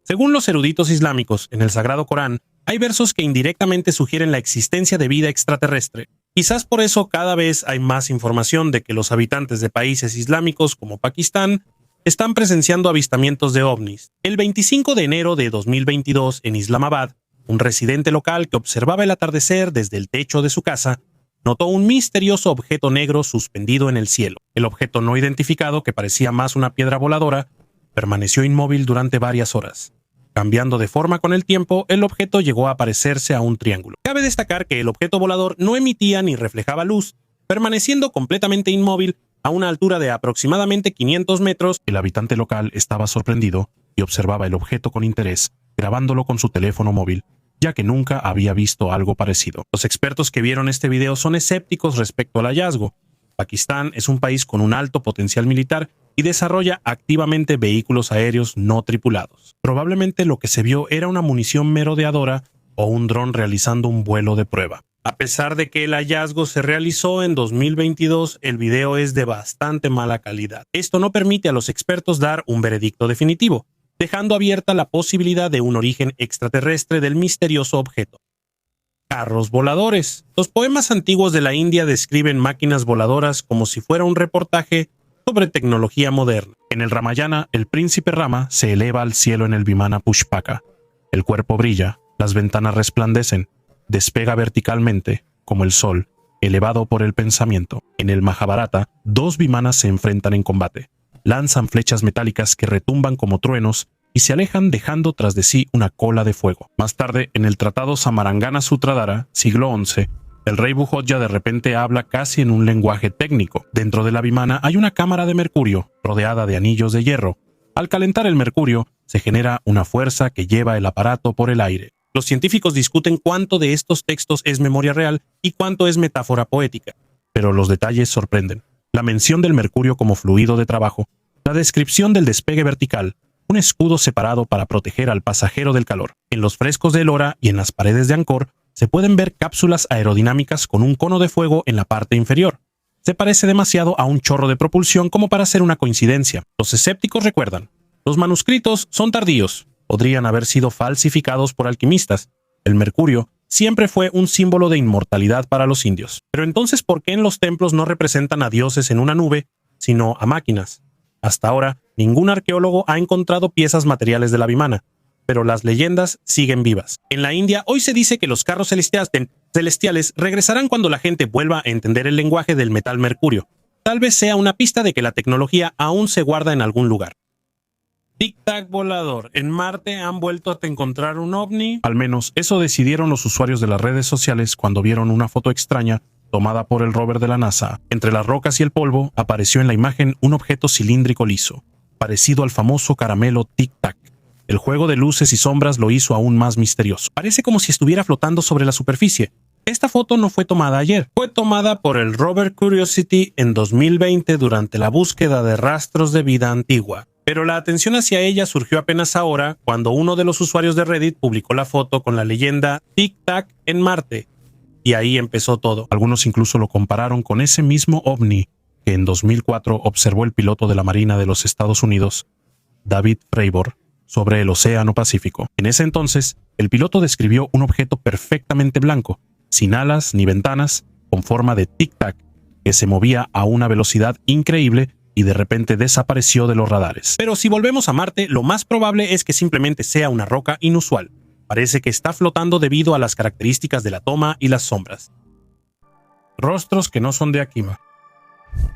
Según los eruditos islámicos, en el Sagrado Corán, hay versos que indirectamente sugieren la existencia de vida extraterrestre. Quizás por eso cada vez hay más información de que los habitantes de países islámicos como Pakistán están presenciando avistamientos de ovnis. El 25 de enero de 2022, en Islamabad, un residente local que observaba el atardecer desde el techo de su casa notó un misterioso objeto negro suspendido en el cielo. El objeto no identificado, que parecía más una piedra voladora, permaneció inmóvil durante varias horas. Cambiando de forma con el tiempo, el objeto llegó a parecerse a un triángulo. Cabe destacar que el objeto volador no emitía ni reflejaba luz, permaneciendo completamente inmóvil a una altura de aproximadamente 500 metros. El habitante local estaba sorprendido y observaba el objeto con interés, grabándolo con su teléfono móvil, ya que nunca había visto algo parecido. Los expertos que vieron este video son escépticos respecto al hallazgo. Pakistán es un país con un alto potencial militar y desarrolla activamente vehículos aéreos no tripulados. Probablemente lo que se vio era una munición merodeadora o un dron realizando un vuelo de prueba. A pesar de que el hallazgo se realizó en 2022, el video es de bastante mala calidad. Esto no permite a los expertos dar un veredicto definitivo, dejando abierta la posibilidad de un origen extraterrestre del misterioso objeto. Carros voladores. Los poemas antiguos de la India describen máquinas voladoras como si fuera un reportaje sobre tecnología moderna. En el Ramayana, el príncipe Rama se eleva al cielo en el Vimana Pushpaka. El cuerpo brilla, las ventanas resplandecen, despega verticalmente, como el sol, elevado por el pensamiento. En el Mahabharata, 2 vimanas se enfrentan en combate. Lanzan flechas metálicas que retumban como truenos y se alejan dejando tras de sí una cola de fuego. Más tarde, en el Tratado Samarangana Sutradhara, siglo XI, el rey Bhujoya de repente habla casi en un lenguaje técnico. Dentro de la vimana hay una cámara de mercurio, rodeada de anillos de hierro. Al calentar el mercurio, se genera una fuerza que lleva el aparato por el aire. Los científicos discuten cuánto de estos textos es memoria real y cuánto es metáfora poética, pero los detalles sorprenden. La mención del mercurio como fluido de trabajo, la descripción del despegue vertical, un escudo separado para proteger al pasajero del calor. En los frescos de Ellora y en las paredes de Angkor se pueden ver cápsulas aerodinámicas con un cono de fuego en la parte inferior. Se parece demasiado a un chorro de propulsión como para ser una coincidencia. Los escépticos recuerdan: los manuscritos son tardíos, podrían haber sido falsificados por alquimistas. El mercurio siempre fue un símbolo de inmortalidad para los indios. Pero entonces, ¿por qué en los templos no representan a dioses en una nube, sino a máquinas? Hasta ahora, ningún arqueólogo ha encontrado piezas materiales de la vimana, pero las leyendas siguen vivas. En la India, hoy se dice que los carros celestiales regresarán cuando la gente vuelva a entender el lenguaje del metal mercurio. Tal vez sea una pista de que la tecnología aún se guarda en algún lugar. Tic Tac volador. En Marte han vuelto a encontrar un ovni. Al menos eso decidieron los usuarios de las redes sociales cuando vieron una foto extraña tomada por el rover de la NASA. Entre las rocas y el polvo apareció en la imagen un objeto cilíndrico liso, parecido al famoso caramelo Tic Tac. El juego de luces y sombras lo hizo aún más misterioso. Parece como si estuviera flotando sobre la superficie. Esta foto no fue tomada ayer. Fue tomada por el rover Curiosity en 2020 durante la búsqueda de rastros de vida antigua. Pero la atención hacia ella surgió apenas ahora, cuando uno de los usuarios de Reddit publicó la foto con la leyenda Tic Tac en Marte. Y ahí empezó todo. Algunos incluso lo compararon con ese mismo ovni que en 2004 observó el piloto de la Marina de los Estados Unidos, David Fravor, sobre el Océano Pacífico. En ese entonces, el piloto describió un objeto perfectamente blanco, sin alas ni ventanas, con forma de tic-tac, que se movía a una velocidad increíble y de repente desapareció de los radares. Pero si volvemos a Marte, lo más probable es que simplemente sea una roca inusual. Parece que está flotando debido a las características de la toma y las sombras. Rostros que no son de Akima.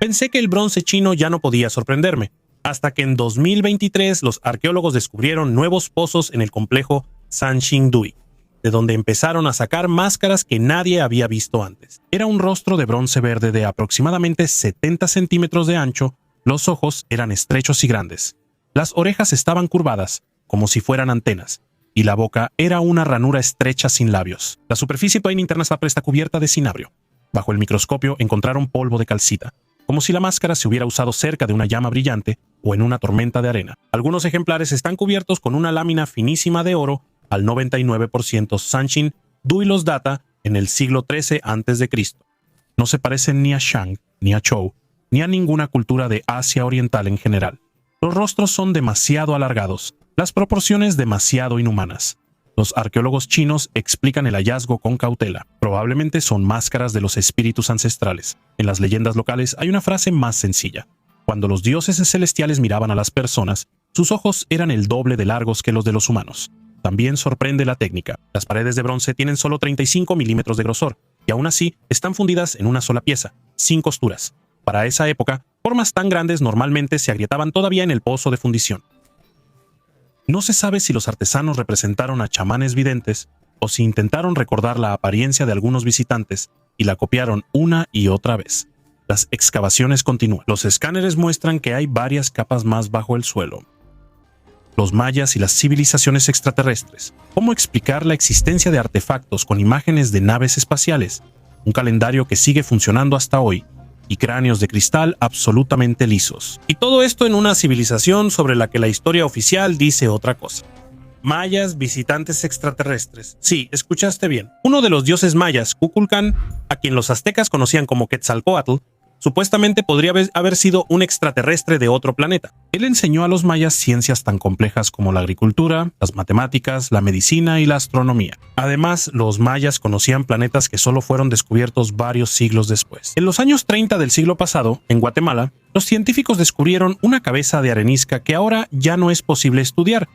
Pensé que el bronce chino ya no podía sorprenderme, hasta que en 2023 los arqueólogos descubrieron nuevos pozos en el complejo Sanxingdui, de donde empezaron a sacar máscaras que nadie había visto antes. Era un rostro de bronce verde de aproximadamente 70 centímetros de ancho, los ojos eran estrechos y grandes, las orejas estaban curvadas, como si fueran antenas, y la boca era una ranura estrecha sin labios. La superficie interna está cubierta de cinabrio. Bajo el microscopio encontraron polvo de calcita, como si la máscara se hubiera usado cerca de una llama brillante o en una tormenta de arena. Algunos ejemplares están cubiertos con una lámina finísima de oro al 99% Sanxin Dui los data en el siglo XIII a.C. No se parecen ni a Shang, ni a Zhou, ni a ninguna cultura de Asia Oriental en general. Los rostros son demasiado alargados, las proporciones demasiado inhumanas. Los arqueólogos chinos explican el hallazgo con cautela. Probablemente son máscaras de los espíritus ancestrales. En las leyendas locales hay una frase más sencilla. Cuando los dioses celestiales miraban a las personas, sus ojos eran el doble de largos que los de los humanos. También sorprende la técnica. Las paredes de bronce tienen solo 35 milímetros de grosor, y aún así están fundidas en una sola pieza, sin costuras. Para esa época, formas tan grandes normalmente se agrietaban todavía en el pozo de fundición. No se sabe si los artesanos representaron a chamanes videntes o si intentaron recordar la apariencia de algunos visitantes y la copiaron una y otra vez. Las excavaciones continúan. Los escáneres muestran que hay varias capas más bajo el suelo. Los mayas y las civilizaciones extraterrestres. ¿Cómo explicar la existencia de artefactos con imágenes de naves espaciales? Un calendario que sigue funcionando hasta hoy, y cráneos de cristal absolutamente lisos. Y todo esto en una civilización sobre la que la historia oficial dice otra cosa. Mayas, visitantes extraterrestres. Sí, escuchaste bien. Uno de los dioses mayas, Kukulcán, a quien los aztecas conocían como Quetzalcóatl, supuestamente podría haber sido un extraterrestre de otro planeta. Él enseñó a los mayas ciencias tan complejas como la agricultura, las matemáticas, la medicina y la astronomía. Además, los mayas conocían planetas que solo fueron descubiertos varios siglos después. En los años 30 del siglo pasado, en Guatemala, los científicos descubrieron una cabeza de arenisca que ahora ya no es posible estudiar,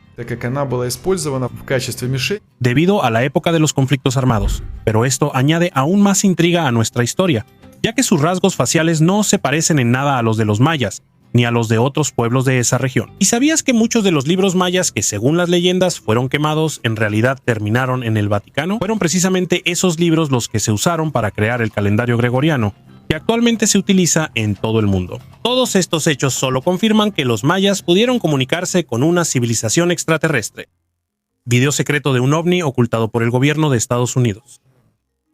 debido a la época de los conflictos armados. Pero esto añade aún más intriga a nuestra historia, ya que sus rasgos faciales no se parecen en nada a los de los mayas, ni a los de otros pueblos de esa región. ¿Y sabías que muchos de los libros mayas que según las leyendas fueron quemados, en realidad terminaron en el Vaticano? Fueron precisamente esos libros los que se usaron para crear el calendario gregoriano, que actualmente se utiliza en todo el mundo. Todos estos hechos solo confirman que los mayas pudieron comunicarse con una civilización extraterrestre. Video secreto de un ovni ocultado por el gobierno de Estados Unidos.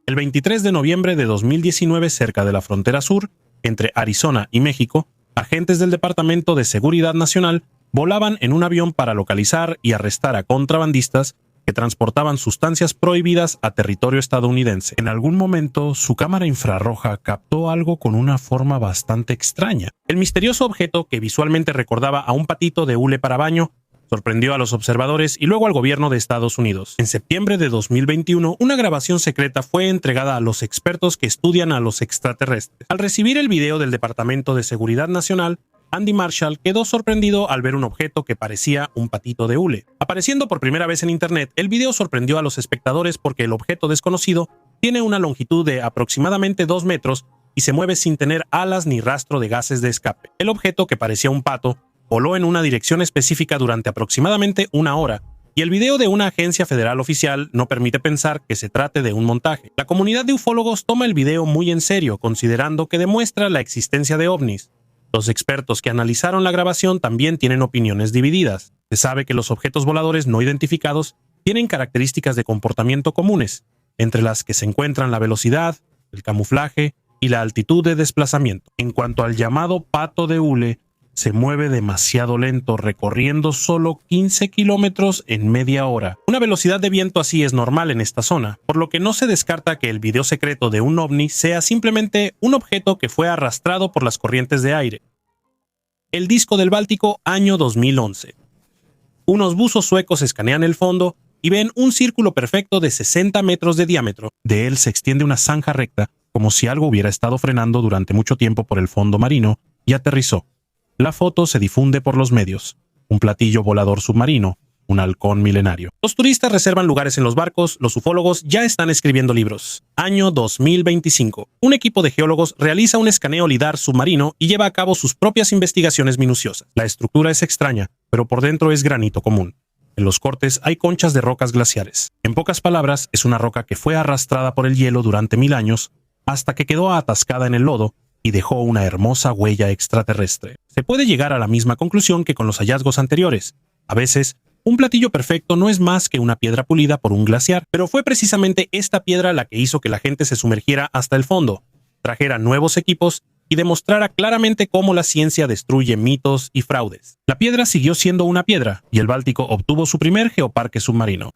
El 23 de noviembre de 2019, cerca de la frontera sur, entre Arizona y México, agentes del Departamento de Seguridad Nacional volaban en un avión para localizar y arrestar a contrabandistas que transportaban sustancias prohibidas a territorio estadounidense. En algún momento, su cámara infrarroja captó algo con una forma bastante extraña. El misterioso objeto, que visualmente recordaba a un patito de hule para baño, sorprendió a los observadores y luego al gobierno de Estados Unidos. En septiembre de 2021, una grabación secreta fue entregada a los expertos que estudian a los extraterrestres. Al recibir el video del Departamento de Seguridad Nacional, Andy Marshall quedó sorprendido al ver un objeto que parecía un patito de hule. Apareciendo por primera vez en internet, el video sorprendió a los espectadores porque el objeto desconocido tiene una longitud de aproximadamente 2 metros y se mueve sin tener alas ni rastro de gases de escape. El objeto, que parecía un pato, voló en una dirección específica durante aproximadamente una hora, y el video de una agencia federal oficial no permite pensar que se trate de un montaje. La comunidad de ufólogos toma el video muy en serio, considerando que demuestra la existencia de ovnis. Los expertos que analizaron la grabación también tienen opiniones divididas. Se sabe que los objetos voladores no identificados tienen características de comportamiento comunes, entre las que se encuentran la velocidad, el camuflaje y la altitud de desplazamiento. En cuanto al llamado pato de hule, se mueve demasiado lento, recorriendo solo 15 kilómetros en media hora. Una velocidad de viento así es normal en esta zona, por lo que no se descarta que el video secreto de un ovni sea simplemente un objeto que fue arrastrado por las corrientes de aire. El disco del Báltico, año 2011. Unos buzos suecos escanean el fondo y ven un círculo perfecto de 60 metros de diámetro. De él se extiende una zanja recta, como si algo hubiera estado frenando durante mucho tiempo por el fondo marino, y aterrizó. La foto se difunde por los medios. Un platillo volador submarino, un halcón milenario. Los turistas reservan lugares en los barcos, los ufólogos ya están escribiendo libros. Año 2025. Un equipo de geólogos realiza un escaneo lidar submarino y lleva a cabo sus propias investigaciones minuciosas. La estructura es extraña, pero por dentro es granito común. En los cortes hay conchas de rocas glaciares. En pocas palabras, es una roca que fue arrastrada por el hielo durante 1000 años hasta que quedó atascada en el lodo y dejó una hermosa huella extraterrestre. Se puede llegar a la misma conclusión que con los hallazgos anteriores. A veces, un platillo perfecto no es más que una piedra pulida por un glaciar, pero fue precisamente esta piedra la que hizo que la gente se sumergiera hasta el fondo, trajera nuevos equipos y demostrara claramente cómo la ciencia destruye mitos y fraudes. La piedra siguió siendo una piedra, y el Báltico obtuvo su primer geoparque submarino.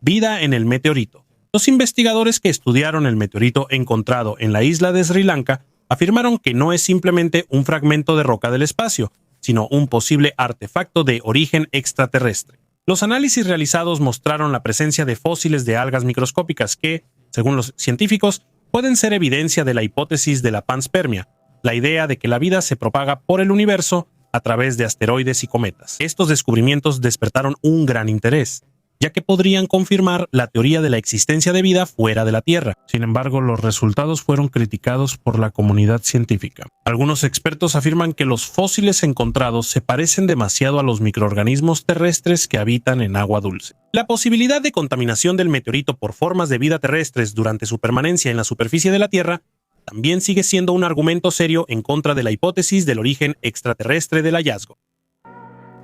Vida en el meteorito. Los investigadores que estudiaron el meteorito encontrado en la isla de Sri Lanka afirmaron que no es simplemente un fragmento de roca del espacio, sino un posible artefacto de origen extraterrestre. Los análisis realizados mostraron la presencia de fósiles de algas microscópicas que, según los científicos, pueden ser evidencia de la hipótesis de la panspermia, la idea de que la vida se propaga por el universo a través de asteroides y cometas. Estos descubrimientos despertaron un gran interés, ya que podrían confirmar la teoría de la existencia de vida fuera de la Tierra. Sin embargo, los resultados fueron criticados por la comunidad científica. Algunos expertos afirman que los fósiles encontrados se parecen demasiado a los microorganismos terrestres que habitan en agua dulce. La posibilidad de contaminación del meteorito por formas de vida terrestres durante su permanencia en la superficie de la Tierra también sigue siendo un argumento serio en contra de la hipótesis del origen extraterrestre del hallazgo.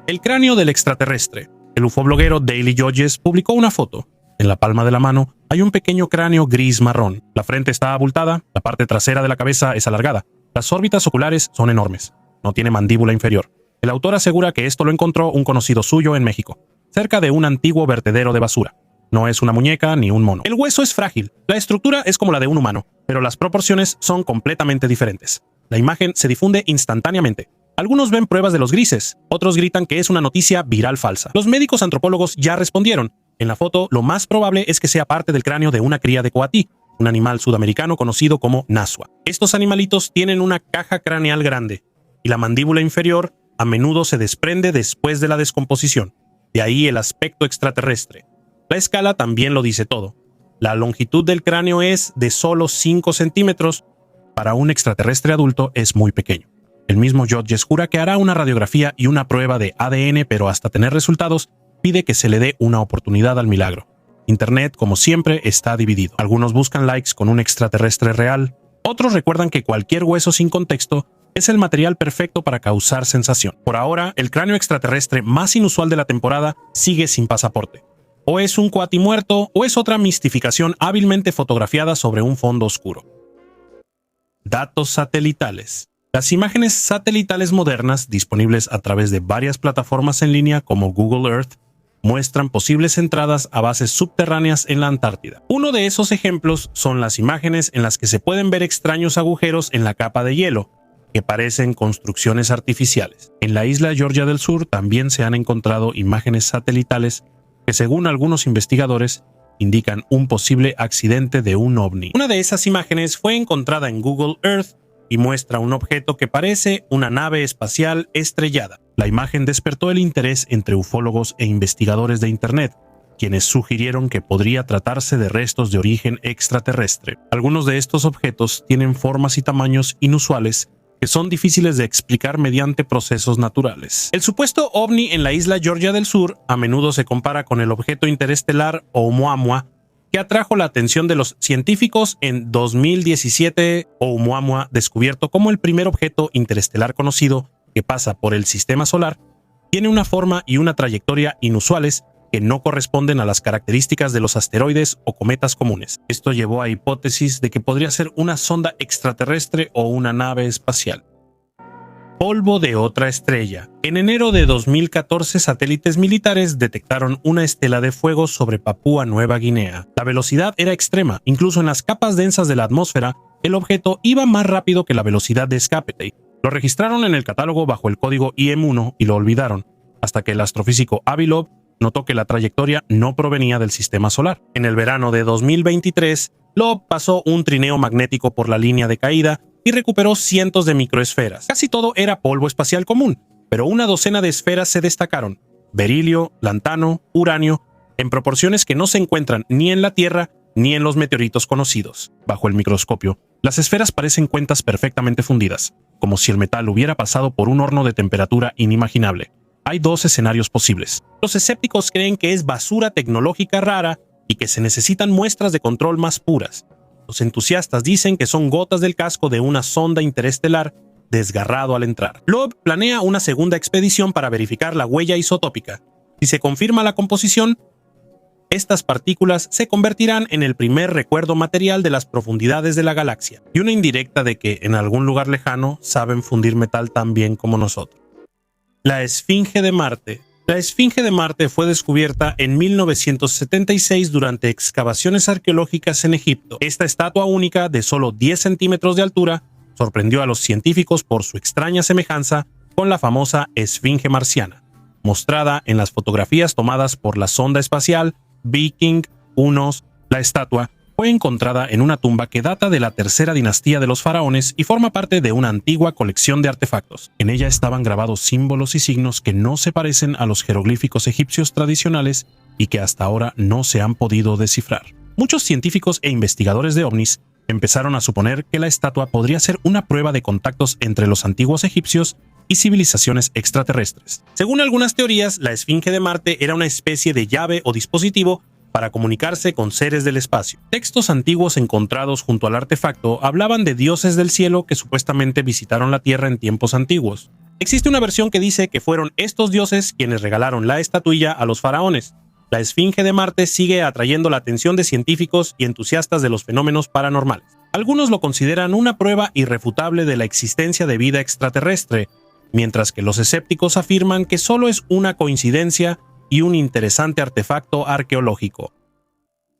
El cráneo del extraterrestre. El ufobloguero Daily Judges publicó una foto. En la palma de la mano hay un pequeño cráneo gris-marrón. La frente está abultada, la parte trasera de la cabeza es alargada. Las órbitas oculares son enormes. No tiene mandíbula inferior. El autor asegura que esto lo encontró un conocido suyo en México, cerca de un antiguo vertedero de basura. No es una muñeca ni un mono. El hueso es frágil. La estructura es como la de un humano, pero las proporciones son completamente diferentes. La imagen se difunde instantáneamente. Algunos ven pruebas de los grises, otros gritan que es una noticia viral falsa. Los médicos antropólogos ya respondieron. En la foto, lo más probable es que sea parte del cráneo de una cría de coatí, un animal sudamericano conocido como nasua. Estos animalitos tienen una caja craneal grande, y la mandíbula inferior a menudo se desprende después de la descomposición. De ahí el aspecto extraterrestre. La escala también lo dice todo. La longitud del cráneo es de solo 5 centímetros. Para un extraterrestre adulto es muy pequeño. El mismo Judges jura que hará una radiografía y una prueba de ADN, pero hasta tener resultados, pide que se le dé una oportunidad al milagro. Internet, como siempre, está dividido. Algunos buscan likes con un extraterrestre real, otros recuerdan que cualquier hueso sin contexto es el material perfecto para causar sensación. Por ahora, el cráneo extraterrestre más inusual de la temporada sigue sin pasaporte. O es un coati muerto, o es otra mistificación hábilmente fotografiada sobre un fondo oscuro. Datos satelitales. Las imágenes satelitales modernas, disponibles a través de varias plataformas en línea como Google Earth, muestran posibles entradas a bases subterráneas en la Antártida. Uno de esos ejemplos son las imágenes en las que se pueden ver extraños agujeros en la capa de hielo, que parecen construcciones artificiales. En la isla Georgia del Sur también se han encontrado imágenes satelitales que, según algunos investigadores, indican un posible accidente de un ovni. Una de esas imágenes fue encontrada en Google Earth y muestra un objeto que parece una nave espacial estrellada. La imagen despertó el interés entre ufólogos e investigadores de Internet, quienes sugirieron que podría tratarse de restos de origen extraterrestre. Algunos de estos objetos tienen formas y tamaños inusuales que que son difíciles de explicar mediante procesos naturales. El supuesto ovni en la isla Georgia del Sur a menudo se compara con el objeto interestelar Oumuamua, que atrajo la atención de los científicos en 2017. Oumuamua, descubierto como el primer objeto interestelar conocido que pasa por el sistema solar, tiene una forma y una trayectoria inusuales que no corresponden a las características de los asteroides o cometas comunes. Esto llevó a hipótesis de que podría ser una sonda extraterrestre o una nave espacial. Polvo de otra estrella. En enero de 2014, satélites militares detectaron una estela de fuego sobre Papúa Nueva Guinea. La velocidad era extrema, incluso en las capas densas de la atmósfera, el objeto iba más rápido que la velocidad de escape. Lo registraron en el catálogo bajo el código IM-1 y lo olvidaron, hasta que el astrofísico Avi Loeb notó que la trayectoria no provenía del sistema solar. En el verano de 2023, Loeb pasó un trineo magnético por la línea de caída y recuperó cientos de microesferas. Casi todo era polvo espacial común, pero una docena de esferas se destacaron: berilio, lantano, uranio, en proporciones que no se encuentran ni en la Tierra ni en los meteoritos conocidos. Bajo el microscopio, las esferas parecen cuentas perfectamente fundidas, como si el metal hubiera pasado por un horno de temperatura inimaginable. Hay dos escenarios posibles. Los escépticos creen que es basura tecnológica rara y que se necesitan muestras de control más puras. Los entusiastas dicen que son gotas del casco de una sonda interestelar desgarrado al entrar. Loeb planea una segunda expedición para verificar la huella isotópica. Si se confirma la composición, estas partículas se convertirán en el primer recuerdo material de las profundidades de la galaxia y una indirecta de que en algún lugar lejano saben fundir metal tan bien como nosotros. La Esfinge de Marte. La Esfinge de Marte fue descubierta en 1976 durante excavaciones arqueológicas en Egipto. Esta estatua única de solo 10 centímetros de altura sorprendió a los científicos por su extraña semejanza con la famosa Esfinge marciana, mostrada en las fotografías tomadas por la sonda espacial Viking 1. La estatua fue encontrada en una tumba que data de la tercera dinastía de los faraones y forma parte de una antigua colección de artefactos. En ella estaban grabados símbolos y signos que no se parecen a los jeroglíficos egipcios tradicionales y que hasta ahora no se han podido descifrar. Muchos científicos e investigadores de ovnis empezaron a suponer que la estatua podría ser una prueba de contactos entre los antiguos egipcios y civilizaciones extraterrestres. Según algunas teorías, la Esfinge de Marte era una especie de llave o dispositivo para comunicarse con seres del espacio. Textos antiguos encontrados junto al artefacto hablaban de dioses del cielo que supuestamente visitaron la Tierra en tiempos antiguos. Existe una versión que dice que fueron estos dioses quienes regalaron la estatuilla a los faraones. La Esfinge de Marte sigue atrayendo la atención de científicos y entusiastas de los fenómenos paranormales. Algunos lo consideran una prueba irrefutable de la existencia de vida extraterrestre, mientras que los escépticos afirman que solo es una coincidencia y un interesante artefacto arqueológico.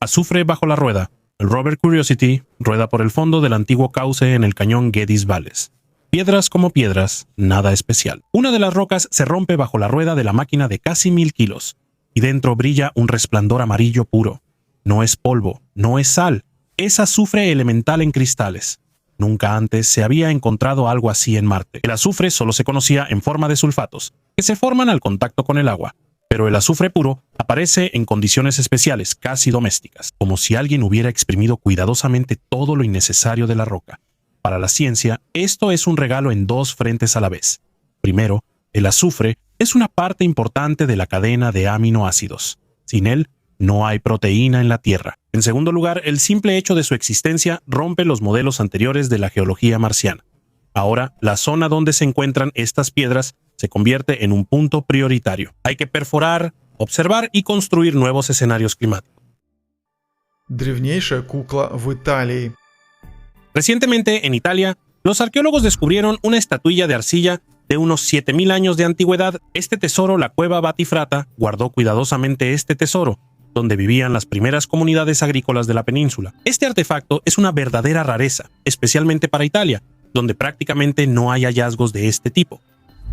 Azufre bajo la rueda. El rover Curiosity rueda por el fondo del antiguo cauce en el cañón Geddes Valles. Piedras como piedras, nada especial. Una de las rocas se rompe bajo la rueda de la máquina de casi 1000 kilos, y dentro brilla un resplandor amarillo puro. No es polvo, no es sal, es azufre elemental en cristales. Nunca antes se había encontrado algo así en Marte. El azufre solo se conocía en forma de sulfatos, que se forman al contacto con el agua. Pero el azufre puro aparece en condiciones especiales, casi domésticas, como si alguien hubiera exprimido cuidadosamente todo lo innecesario de la roca. Para la ciencia, esto es un regalo en dos frentes a la vez. Primero, el azufre es una parte importante de la cadena de aminoácidos. Sin él, no hay proteína en la Tierra. En segundo lugar, el simple hecho de su existencia rompe los modelos anteriores de la geología marciana. Ahora, la zona donde se encuentran estas piedras se convierte en un punto prioritario. Hay que perforar, observar y construir nuevos escenarios climáticos. Древнейшая кукла в Италии. Recientemente, en Italia, los arqueólogos descubrieron una estatuilla de arcilla de unos 7000 años de antigüedad. Este tesoro, la cueva Batifrata, guardó cuidadosamente este tesoro, donde vivían las primeras comunidades agrícolas de la península. Este artefacto es una verdadera rareza, especialmente para Italia, donde prácticamente no hay hallazgos de este tipo.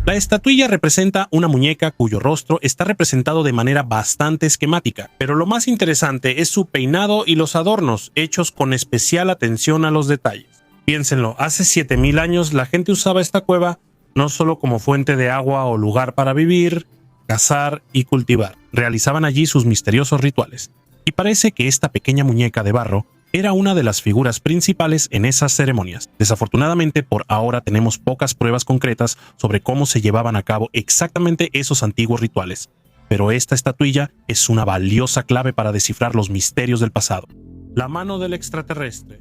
La estatuilla representa una muñeca cuyo rostro está representado de manera bastante esquemática, pero lo más interesante es su peinado y los adornos, hechos con especial atención a los detalles. Piénsenlo, hace 7000 años la gente usaba esta cueva no solo como fuente de agua o lugar para vivir, cazar y cultivar. Realizaban allí sus misteriosos rituales. Y parece que esta pequeña muñeca de barro era una de las figuras principales en esas ceremonias. Desafortunadamente, por ahora tenemos pocas pruebas concretas sobre cómo se llevaban a cabo exactamente esos antiguos rituales, pero esta estatuilla es una valiosa clave para descifrar los misterios del pasado. La mano del extraterrestre.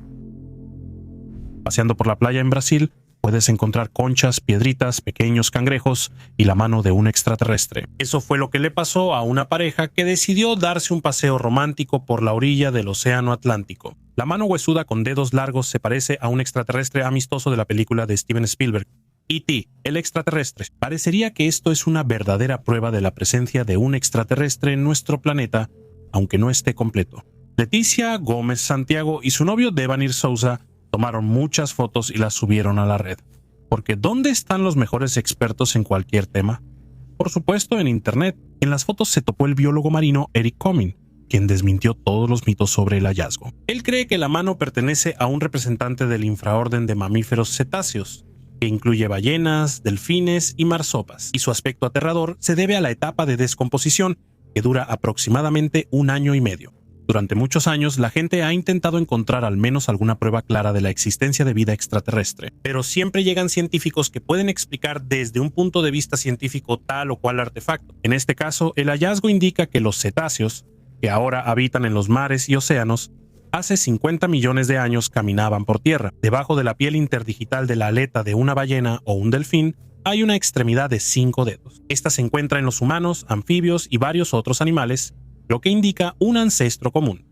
Paseando por la playa en Brasil, puedes encontrar conchas, piedritas, pequeños cangrejos y la mano de un extraterrestre. Eso fue lo que le pasó a una pareja que decidió darse un paseo romántico por la orilla del Océano Atlántico. La mano huesuda con dedos largos se parece a un extraterrestre amistoso de la película de Steven Spielberg, E.T., el extraterrestre. Parecería que esto es una verdadera prueba de la presencia de un extraterrestre en nuestro planeta, aunque no esté completo. Leticia Gómez Santiago y su novio Devanir Souza tomaron muchas fotos y las subieron a la red. Porque ¿dónde están los mejores expertos en cualquier tema? Por supuesto, en Internet. En las fotos se topó el biólogo marino Eric Comyn, quien desmintió todos los mitos sobre el hallazgo. Él cree que la mano pertenece a un representante del infraorden de mamíferos cetáceos, que incluye ballenas, delfines y marsopas, y su aspecto aterrador se debe a la etapa de descomposición, que dura aproximadamente 1 año y medio. Durante muchos años, la gente ha intentado encontrar al menos alguna prueba clara de la existencia de vida extraterrestre, pero siempre llegan científicos que pueden explicar desde un punto de vista científico tal o cual artefacto. En este caso, el hallazgo indica que los cetáceos, que ahora habitan en los mares y océanos, hace 50 millones de años caminaban por tierra. Debajo de la piel interdigital de la aleta de una ballena o un delfín, hay una extremidad de 5 dedos. Esta se encuentra en los humanos, anfibios y varios otros animales, lo que indica un ancestro común.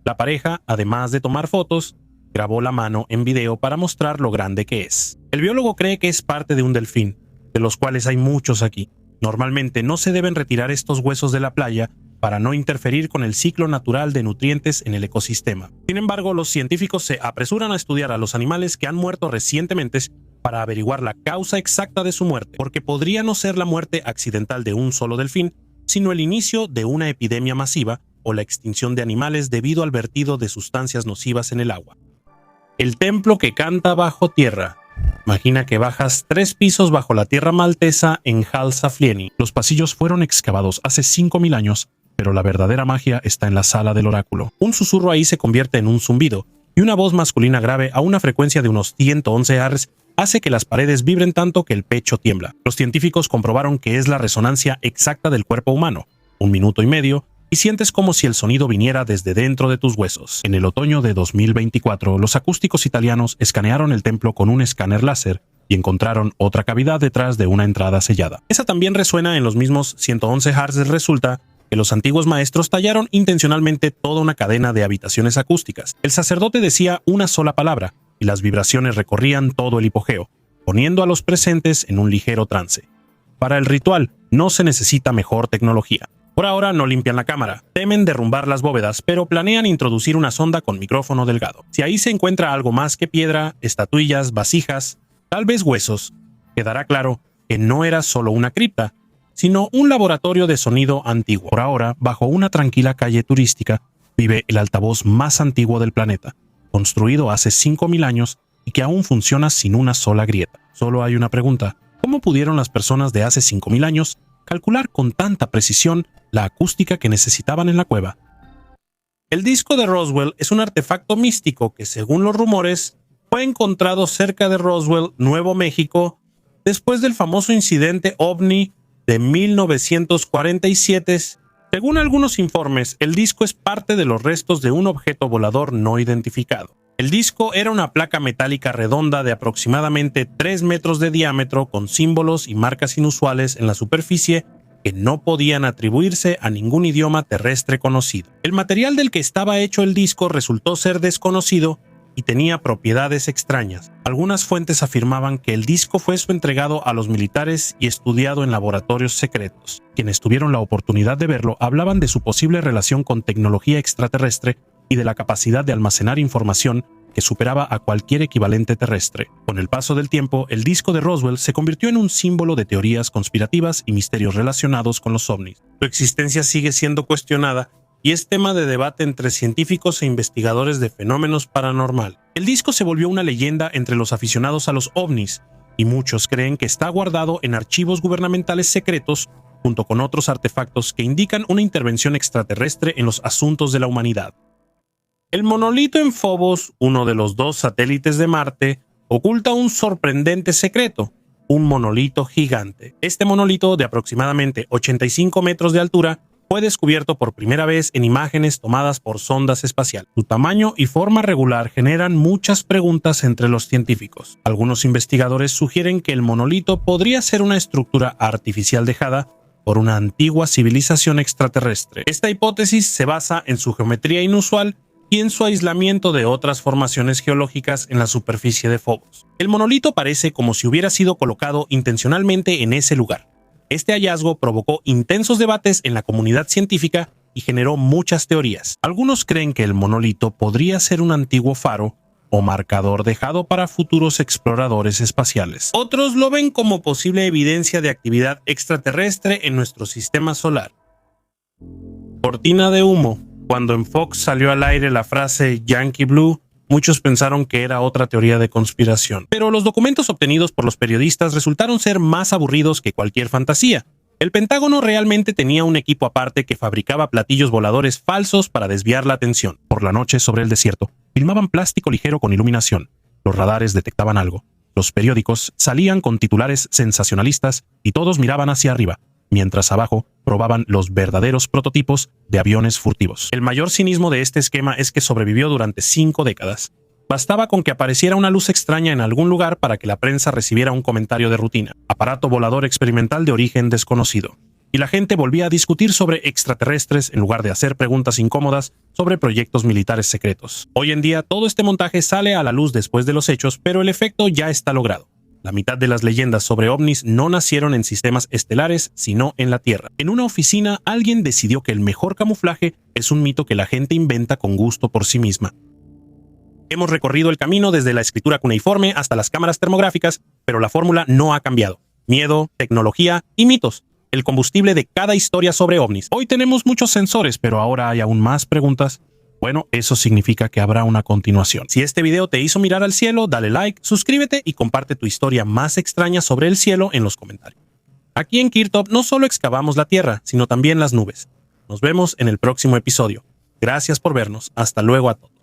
La pareja, además de tomar fotos, grabó la mano en video para mostrar lo grande que es. El biólogo cree que es parte de un delfín, de los cuales hay muchos aquí. Normalmente no se deben retirar estos huesos de la playa para no interferir con el ciclo natural de nutrientes en el ecosistema. Sin embargo, los científicos se apresuran a estudiar a los animales que han muerto recientemente para averiguar la causa exacta de su muerte, porque podría no ser la muerte accidental de un solo delfín, sino el inicio de una epidemia masiva o la extinción de animales debido al vertido de sustancias nocivas en el agua. El templo que canta bajo tierra. Imagina que bajas 3 pisos bajo la tierra maltesa en Hal-Saflieni. Los pasillos fueron excavados hace 5000 años, pero la verdadera magia está en la sala del oráculo. Un susurro ahí se convierte en un zumbido, y una voz masculina grave a una frecuencia de unos 111 Hz hace que las paredes vibren tanto que el pecho tiembla. Los científicos comprobaron que es la resonancia exacta del cuerpo humano, 1 minuto y medio, y sientes como si el sonido viniera desde dentro de tus huesos. En el otoño de 2024, los acústicos italianos escanearon el templo con un escáner láser y encontraron otra cavidad detrás de una entrada sellada. Esa también resuena en los mismos 111 Hz. Resulta que los antiguos maestros tallaron intencionalmente toda una cadena de habitaciones acústicas. El sacerdote decía una sola palabra, y las vibraciones recorrían todo el hipogeo, poniendo a los presentes en un ligero trance. Para el ritual no se necesita mejor tecnología. Por ahora no limpian la cámara, temen derrumbar las bóvedas, pero planean introducir una sonda con micrófono delgado. Si ahí se encuentra algo más que piedra, estatuillas, vasijas, tal vez huesos, quedará claro que no era solo una cripta, sino un laboratorio de sonido antiguo. Por ahora, bajo una tranquila calle turística, vive el altavoz más antiguo del planeta, construido hace 5000 años y que aún funciona sin una sola grieta. Solo hay una pregunta: ¿cómo pudieron las personas de hace 5000 años calcular con tanta precisión la acústica que necesitaban en la cueva? El disco de Roswell es un artefacto místico que, según los rumores, fue encontrado cerca de Roswell, Nuevo México, después del famoso incidente OVNI de 1947. Según algunos informes, el disco es parte de los restos de un objeto volador no identificado. El disco era una placa metálica redonda de aproximadamente 3 metros de diámetro con símbolos y marcas inusuales en la superficie que no podían atribuirse a ningún idioma terrestre conocido. El material del que estaba hecho el disco resultó ser desconocido y tenía propiedades extrañas. Algunas fuentes afirmaban que el disco fue entregado a los militares y estudiado en laboratorios secretos. Quienes tuvieron la oportunidad de verlo hablaban de su posible relación con tecnología extraterrestre y de la capacidad de almacenar información que superaba a cualquier equivalente terrestre. Con el paso del tiempo, el disco de Roswell se convirtió en un símbolo de teorías conspirativas y misterios relacionados con los ovnis. Su existencia sigue siendo cuestionada y es tema de debate entre científicos e investigadores de fenómenos paranormales. El disco se volvió una leyenda entre los aficionados a los ovnis, y muchos creen que está guardado en archivos gubernamentales secretos junto con otros artefactos que indican una intervención extraterrestre en los asuntos de la humanidad. El monolito en Phobos, uno de los 2 satélites de Marte, oculta un sorprendente secreto: un monolito gigante. Este monolito, de aproximadamente 85 metros de altura, fue descubierto por primera vez en imágenes tomadas por sondas espaciales. Su tamaño y forma regular generan muchas preguntas entre los científicos. Algunos investigadores sugieren que el monolito podría ser una estructura artificial dejada por una antigua civilización extraterrestre. Esta hipótesis se basa en su geometría inusual y en su aislamiento de otras formaciones geológicas en la superficie de Phobos. El monolito parece como si hubiera sido colocado intencionalmente en ese lugar. Este hallazgo provocó intensos debates en la comunidad científica y generó muchas teorías. Algunos creen que el monolito podría ser un antiguo faro o marcador dejado para futuros exploradores espaciales. Otros lo ven como posible evidencia de actividad extraterrestre en nuestro sistema solar. Cortina de humo. Cuando en Fox salió al aire la frase Yankee Blue, muchos pensaron que era otra teoría de conspiración. Pero los documentos obtenidos por los periodistas resultaron ser más aburridos que cualquier fantasía. El Pentágono realmente tenía un equipo aparte que fabricaba platillos voladores falsos para desviar la atención. Por la noche, sobre el desierto, filmaban plástico ligero con iluminación. Los radares detectaban algo. Los periódicos salían con titulares sensacionalistas y todos miraban hacia arriba, mientras abajo probaban los verdaderos prototipos de aviones furtivos. El mayor cinismo de este esquema es que sobrevivió durante 5 décadas. Bastaba con que apareciera una luz extraña en algún lugar para que la prensa recibiera un comentario de rutina: aparato volador experimental de origen desconocido. Y la gente volvía a discutir sobre extraterrestres en lugar de hacer preguntas incómodas sobre proyectos militares secretos. Hoy en día todo este montaje sale a la luz después de los hechos, pero el efecto ya está logrado. La mitad de las leyendas sobre ovnis no nacieron en sistemas estelares, sino en la Tierra. En una oficina, alguien decidió que el mejor camuflaje es un mito que la gente inventa con gusto por sí misma. Hemos recorrido el camino desde la escritura cuneiforme hasta las cámaras termográficas, pero la fórmula no ha cambiado. Miedo, tecnología y mitos, el combustible de cada historia sobre ovnis. Hoy tenemos muchos sensores, pero ahora hay aún más preguntas. Bueno, eso significa que habrá una continuación. Si este video te hizo mirar al cielo, dale like, suscríbete y comparte tu historia más extraña sobre el cielo en los comentarios. Aquí en Kirtop no solo excavamos la Tierra, sino también las nubes. Nos vemos en el próximo episodio. Gracias por vernos. Hasta luego a todos.